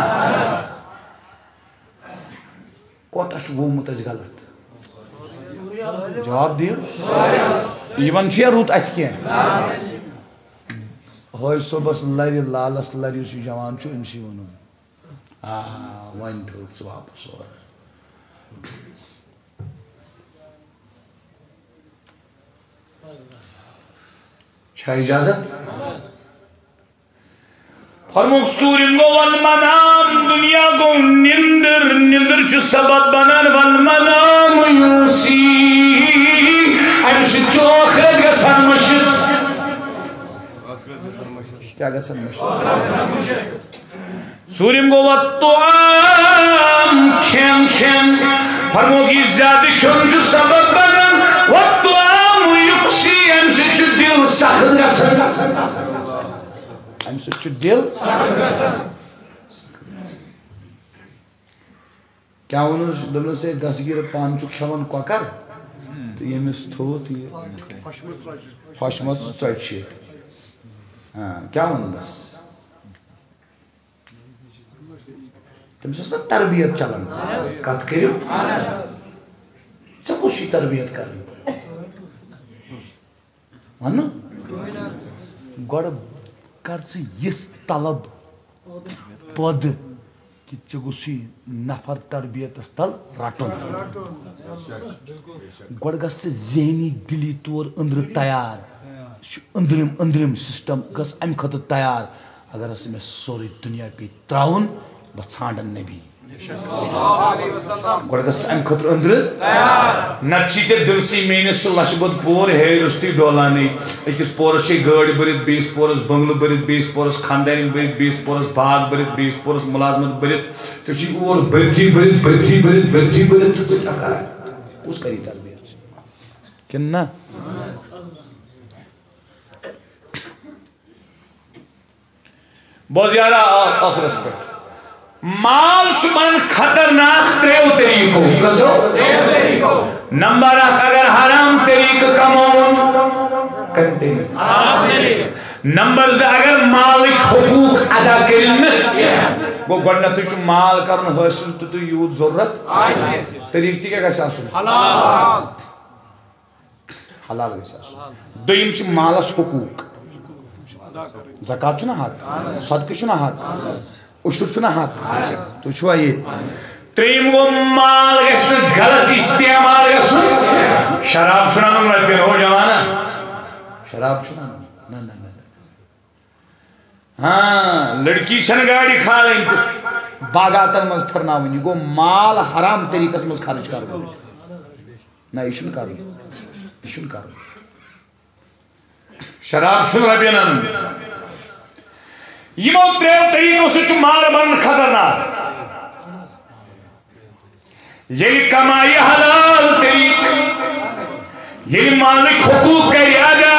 کوتاہ چھُ گوٚمُت اَسہِ غلط جواب دِیِو یِمن چھُ یا رُت اَتھِ کینٛہہ ہٲے صُبحس لرِ لالس لرِ یُس یہِ جوان چھُ أمسٕے ووٚنُن وۄنۍ ٹھوٚک ژٕ واپس اورٕ چھا اجازت فرموک ژوٗرِم گوٚو والمنام دُنیا گوٚو نِندٕر نِندٕر چھُ سبب بنان والمنام یوٗسی اَمہِ سۭتۍ چھُ ٲخرت گژھان مٔشِد کیٛاہ گژھان مٔشِد ژوٗرِم گوٚو وَالطُعام کھٮ۪ن کھٮ۪ن فرموک یہِ زیادٕ کھیوٚن چھُ سبب بنان وَالطُعام یُقسی اَمہِ سۭتۍ چھُ دِل سخت گژھان اَمہِ سۭتۍ چھُ دِل کیٛاہ ووٚنُس دوٚپنَس ہے دستگیٖر پانہٕ چھُ کھٮ۪وان کۄکر تہٕ ییٚمِس تھوٚوُتھ یہِ پھۄشمَژ ژۄچہِ کیٛاہ ووٚننَس تٔمِس ٲس نا تربیت چلان کتھ کٔرِو ژےٚ کُس چھُے تربیت کرٕنۍ وَنہٕ گۄڈٕ کر ژٕ یِژھ طلب پٲدٕ کہ ژےٚ گوٚژھُے نفر تربیتس تل رٹُن گۄڈٕ گژھ ژٕ ذہنی دِلی طور أنٛدرٕ تیار یہِ چھُ أنٛدرِم أنٛدرِم سسٹم گژھ امہِ خٲطرٕ تیار اگر ہسا مےٚ سورُے دُنیا پیٚیہِ ترٛاوُن بہٕ ژھانٛڈن نبی گۄڈٕ گژھ ژٕ امہِ خٲطرٕ أنٛدرٕ نتہٕ چھی ژےٚ دِلسٕے میٲنِس سُہ لچھِ بوٚد پور ہے روٚستُے ڈولانٕے أکِس پورس چھے گٲڑۍ بٔرِتھ بیٚیِس پورس بنگلہٕ بٔرِتھ بیٚیِس پورس خاندارِنۍ بٔرِتھ بیٚیِس پورس باغ بٔرِتھ بیٚیِس پورس مُلازمت بٔرِتھ ژےٚ چھُے اور بٔرتھٕے بٔرِتھ بٔرتھٕے بٔرِتھ بٔرتھٕے بٔرِتھ تہٕ ژٕ کیٛاہ کران کُس کری تربیت کِنہٕ نہ بوز یارا ٲخرس پٮ۪ٹھ مال چھُ بنان خطرناک ترٛیو طریٖقو کٔژو نمبر اکھ اگر حرام طریٖقہٕ کماوُن کمہِ طریٖقہٕ نمبر زٕ اگر مالٕکۍ حقوٗق ادا کٔرِنۍ نہٕ گوٚو گۄڈٕنیٚتھٕے چھُ مال کرُن حٲصِل تیوٗت یوٗت ضروٗرت طریٖقہٕ تہِ کیٛاہ گژھِ آسُن حلال گژھِ آسُن دوٚیِم چھِ مالس حقوٗق زکات چھُنہ حق صدقہٕ چھُنہ حق عشر چھُنہ حق تُہۍ چھُوا ییٚتہِ ترٛیٚیِم گوٚو مال گژھِ نہٕ غلط استعمال گژھُن شراب چھُنہ اَنُن رۄپیَن ہو جوانا شراب چھُنہ اَنُن نہ نہ نہ لڑکی چھنہٕ گاڑِ کھالٕنۍ تہٕ باغاتن منٛز پھِرناوٕنۍ یہِ گوٚو مال حرام طریٖقس منٛز خرٕچ کرُن نہ یہِ چھُنہٕ کرُن یہِ چھُنہٕ کرُن شراب چھُنہٕ رۄپیَن اَنُن یِمو ترٛیٚیو طریٖقو سۭتۍ چھُ مال بنان خطرناک ییٚلہِ کمایہِ حلال طریٖقہٕ ییٚلہِ مالٕکۍ حقوٗق کرِ ادا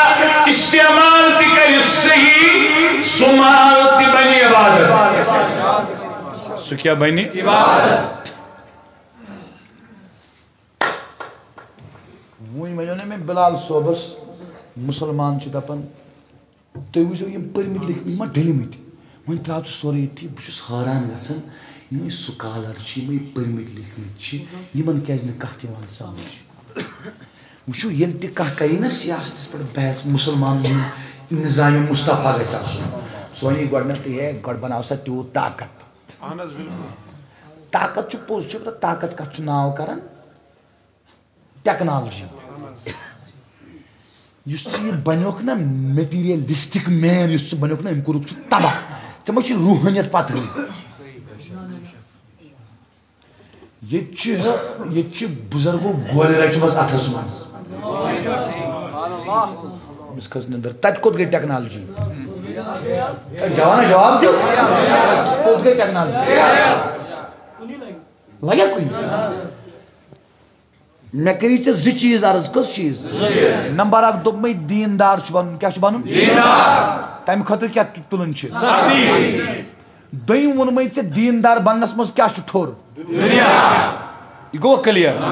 استعمال تہِ کرِ صحیح سُہ مال تہِ بنہِ عبادت سُہ کیٛاہ بنہِ وۄنۍ ؤنِو نا مےٚ بِلال صٲبس مُسلمان چھِ دپان تُہۍ وٕچھِو یِم پٔرمٕتۍ لیکھمٕتۍ یِم ما ڈٔلمٕتۍ وۄنۍ ترٛاو ژٕ سورُے ییٚتھی بہٕ چھُس حٲران گژھان یِمے سُکالر چھِ یِمے پٔرمٕتۍ لیکھمٕتۍ چھِ یِمن کیازِ نہٕ کتھ یِوان سمجھ وٕچھِو ییٚلہِ تہِ کانٛہہ کری نا سیاستس پٮ۪ٹھ بحث مُسلمان نظامِ مصطفیٰ گژھِ آسُن سُہ وَنہِ گۄڈٕنیٚتھٕے ہے گۄڈٕ بناو سا تیوٗت طاقت طاقت چھُ پوٚز چھُ طاقت کتھ چھُ ناو کران ٹیکنالوجی یُس ژٕ یہِ بنیوکھ نا میٹیٖریلسٹِک مین یُس ژٕ بنیوکھ نا أمۍ کوٚرُکھ ژٕ تباہ ژےٚ ما چھُے روحٲنیت پتہٕ ییٚتہِ چھِ بُزرگو گولہِ رچمژ اتھس منٛز أمِس کھٔژ نِندٕر تتہِ کوٚت گٔے ٹیکنالوجی جوانا جواب دِیو کوٚت گٔے ٹیکنالوجی لگیا کُنہِ مےٚ کٔری ژےٚ زٕ چیٖز عرض کٔژ چیٖز نمبر اکھ دوٚپمَے دیٖندار چھُ بنُن کیٛاہ چھُ بنُن تمہِ خٲطرٕ کیٛاہ تُلُن چھِ دوٚیِم ووٚنمَے ژےٚ دیٖندار بننس منٛز کیٛاہ چھُ ٹھوٚر یہِ گوٚوا کلیر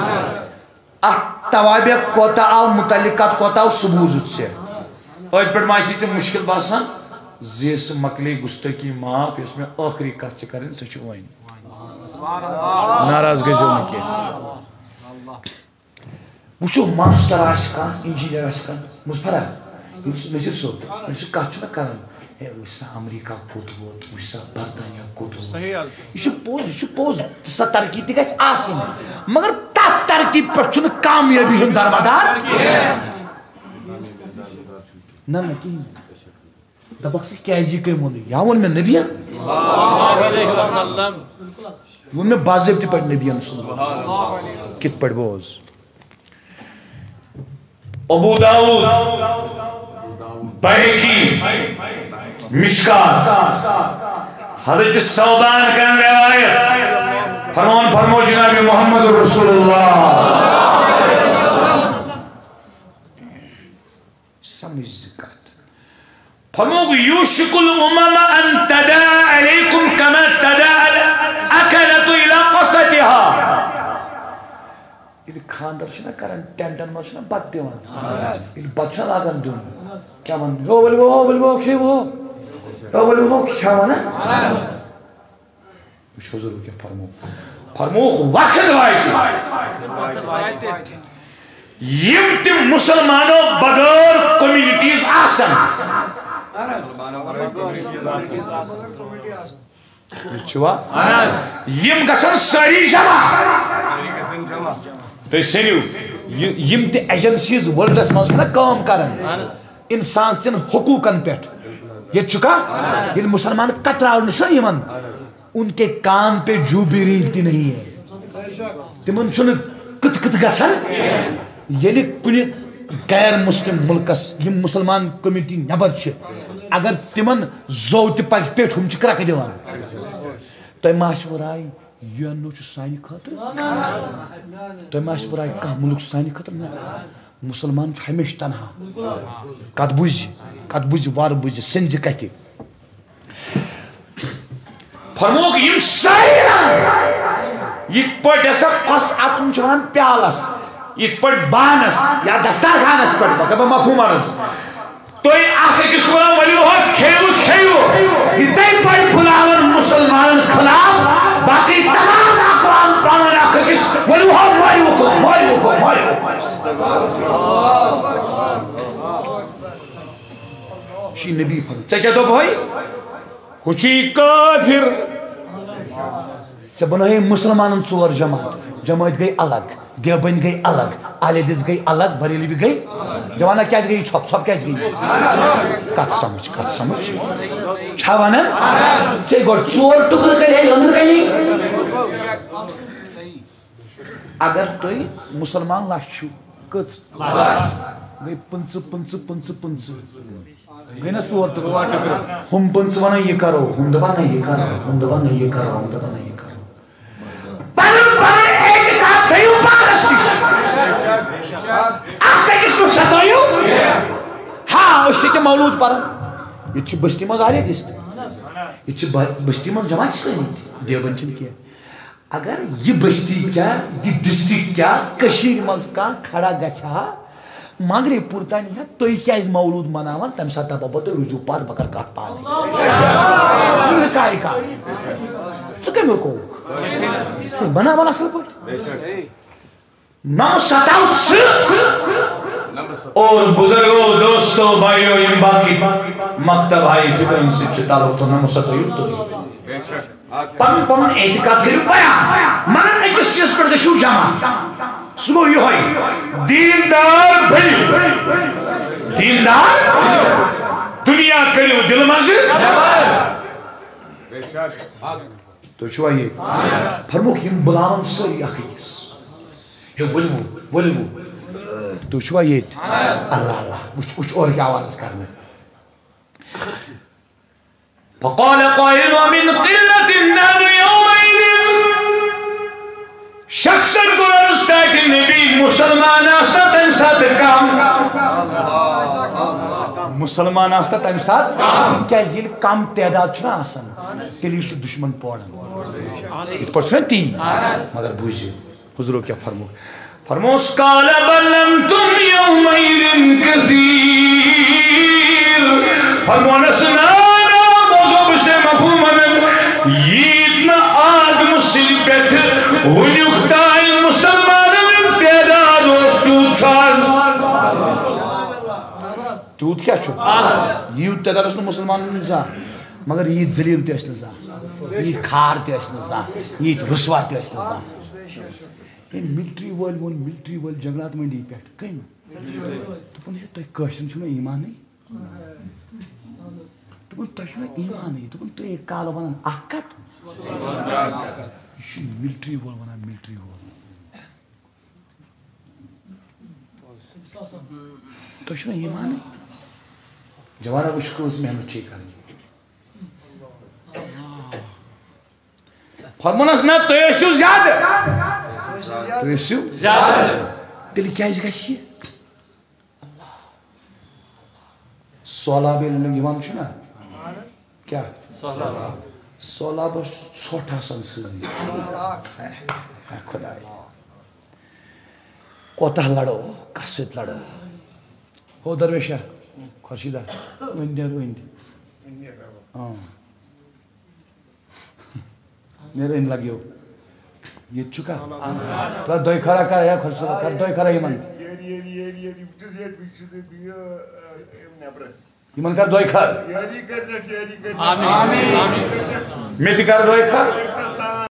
اتھ توابع کوتاہ آو متعلقات کوتاہ آو سُہ بوٗزُتھ ژےٚ أتھۍ پٮ۪ٹھ ما آسی ژےٚ مُشکل باسان زِ سُہ مۄکلے گُستٲخی معاف یۄس مےٚ ٲخری کتھ چھِ کرٕنۍ سۄ چھِ وۄنۍ ناراض گژھو نہٕ کینٛہہ وٕچھو ماسٹر آسہِ کانٛہہ اِنجیٖنیر آسہِ کانٛہہ مُظفرا ییٚمِس نذیٖر صٲب ییٚمہِ سۭتۍ کَتھ چھُنہ کَران ہے وٕچھ سا امریکہ کوٚت ووت وٕچھ سا برطانیہ کوٚت ووت یہِ چھُ پوٚز سۄ ترقی تہِ گژھِ آسٕنۍ مگر تَتھ ترقی پٮ۪ٹھ چھُنہٕ کامیٲبی ہُنٛد درمدار نہ نہ کِہیٖنۍ دَپکھ ژٕ کیٛازِ یہِ کٔمۍ ووٚنُے یا ووٚن مےٚ نبیَن ووٚن مےٚ باضٲبطہٕ پٲٹھۍ نبیَن کِتھ پٲٹھۍ بوز ابو داؤد بحقی مشکات حضرت صوبان کرن روایت فرمو جناب محمد رسول اللہ سمجھ زکات فرمو یوشک الامم ان تداعى علیکم کما تداعى الاکلۃ الى قصتها ییٚلہِ خانٛدر چھِنہ کران ٹٮ۪نٹن منٛز چھِنہ بتہٕ دِوان ییٚلہِ بتہٕ چھُنہ لاگان دیُن کیٛاہ وَنان رو ؤلِو کھیٚیِو کھٮ۪وان نا وٕچھ حضوٗر کیٛاہ فرمووُکھ وقت واتہِ یِم تِم مُسلمانو بغٲر کوٚمنِٹیٖز آسن چھُوا یِم گژھن سٲری جمع تُہۍ سٔنِو یِم تہِ ایجنسیٖز ورلڈس منٛز چھِنہ کٲم کران انسان سٕنٛدٮ۪ن حقوٗقن پٮ۪ٹھ ییٚتہِ چھُکھا ییٚلہِ مُسلمان کتراونہٕ چھُنہ یِوان ان کے کان پہ جوٗبی تہِ نہیں ہے تِمن چھُنہٕ کٕتھ گژھان ییٚلہِ کُنہِ غیر مسلم مُلکس یِم مُسلمان کوٚمنٹی نٮ۪بر چھِ اگر تِمن زو تہِ پکہِ پٮ۪ٹھ ہُم چھِ کرٛکہٕ دِوان تۄہہِ ما آسِوٕ راے UN چھُ سانہِ خٲطرٕ تۄہہِ ما آسِوٕ راے کانٛہہ مُلک چھُ سانہِ خٲطرٕ نہ مُسلمان چھُ ہمیشہِ تنہا کتھ بوٗزِ وارٕ بوٗزِ سِنزِ کتھِ فرمووُکھ یِم سٲری یِتھ پٲٹھۍ ہسا کۄس اَتُن چھُ وَنان پیالس یِتھ پٲٹھۍ بانس یا دسترخانس پٮ۪ٹھ مگر بہٕ مفہوٗم عرض تُہۍ اکھ أکِس وَنان ؤلِو ہو کھیٚیِو یِتھَے پٲٹھۍ پھُلاوان مُسلمانن خلاف باقٕے تمام اقوام پانہٕ اکھ أکِس ؤلِو ہو چھِ نبی فرمان ژےٚ کیٛاہ دوٚپ ہَے ہُہ چھی کٲفِر ژےٚ بنٲوے مُسلمانن 4 جمٲعت گٔے الگ دیوبند گٔے الگ اہل حدیث گٔے الگ بریلوی گٔے جوانا کیٛازِ گٔے ژھۄپ کیٛازِ گٔے کتھ سمجھ چھا ونان ژےٚ گۄڈٕ 4 ٹُکرٕ کَرے أنٛدرٕ کَنی اگر تُہۍ مُسلمان لچھ چھِو کٔژ گٔے 25 گٔے نا 4 ٹُکرٕ ہُم 5 وَنان یہِ کرو ہُم دَپان نہ یہِ کرو ہُم دَپان نہ یہِ کرو ہُم دَپان نہ یہِ کرو ہاں أسۍ چھِ کینٛہہ مولوٗد پران ییٚتہِ چھِ بستی منٛز اہل حدیث تہِ ییٚتہِ چھِ بستی منٛز جماعت اسلامی تہِ دیوبند چھِنہٕ کینٛہہ اگر یہِ بستی کیٛاہ یہِ ڈسٹرک کیٛاہ کٔشیٖرِ منٛز کانٛہہ کھڑا گژھِ ہا مگرے پوٗر تانۍ ہے تُہۍ کیٛازِ مولوٗد مناوان تمہِ ساتہٕ دپہو بہٕ تُہۍ روٗزِو پتھ بہٕ کرٕ کتھ پانے ژٕ کٔمۍ رُکووُکھ ژٕ بناوان اصل پٲٹھۍ نو ستاو ژٕ اور بزرگوں دوستوں بھائیوں یم باقی مکتب ہائی فکرن سے چھِ تعلق تو نمو ستایو تو پن اعتقاد کٔرِو بیان مگر أکِس چیٖزس پٮ۪ٹھ گٔژھِو جمع سُہ گوٚو یِہوٚے دیندار بٔنِو دیندار دُنیا کٔرِو دِلہٕ منٛزٕ تُہۍ چھُوا ییٚتہِ فرمووُکھ یِم بُلاوان سٲری اکھ أکِس ہے ؤلِو تُہۍ چھُوا ییٚتہِ اللہ وٕچھ اورٕ کیٛاہ آواز کرنہٕ فقال قائل ومن قلة نحن يومئذ شخصاً قرآن تاکہ نبی مسلمان آستا تمہِ ساتہٕ کم مسلمان آستا تمہِ ساتہٕ کیٛازِ ییٚلہِ کم تعداد چھُنہ آسان تیٚلہِ چھُ دُشمن پوران یِتھ پٲٹھۍ چھُنہ تی مگر بوٗزِو حضورو کیٛاہ فرمووُکھ فرموس قال بل انتم يومئذ كثير فرمونس نا موضوع سے مفہوم ییت نہ آدم سٕنٛدِ پٮ۪ٹھ ونیُک تانۍ مسلمانن تعداد اوس تیوٗت ساز تیوٗت کیٛاہ چھُ ییٖژ تعداد ٲس نہٕ مُسلمانن زانٛہہ مگر ییٖتۍ ذلیٖل تہِ ٲسۍ نہٕ زانٛہہ ییٖتۍ کھار تہِ ٲسۍ نہٕ زانٛہہ ییٖتۍ رُسوا تہِ ٲسۍ نہٕ زانٛہہ أمۍ ملٹری وٲلۍ ووٚن ملٹری وٲلۍ جنگلات منڈی پٮ۪ٹھ کٔمۍ دوٚپُن ہے تۄہہِ کٲشرٮ۪ن چھُو نہٕ ایٖمانٕے دوٚپُن تۄہہِ چھُو نہٕ ایٖمانٕے دوٚپُن تُہۍ کالہٕ وَنان اکھ کتھ یہِ چھُ ملٹری وول وَنان ملٹری وول تۄہہِ چھُو نہٕ ایٖمانٕے جوانا وٕچھ کۭژ محنت چھے کَرٕنۍ فرمونس نہ تُہۍ ٲسِو زیادٕ تُہۍ ٲسِو تیٚلہِ کیٛازِ گژھِ یہِ سہلاب ییٚلہِ یِوان چھُ نا کیٛاہ سہلابس چھُ ژھۄٹھ آسان سۭتۍ خۄدایا کوتاہ لڑو کس سۭتۍ لڑو ہو درویشا خۄرشیٖدا أنٛدۍ نیرٕ أنٛدۍ لگیو ییٚتہِ چھُکھا ترٛا دۄیہِ خٲرا کر ہے خۄرشیٖدا کر دۄیہِ خٲرا یِمن یِمن کر دۄیہِ خٲر مےٚ تہِ کر دۄیہِ خٲر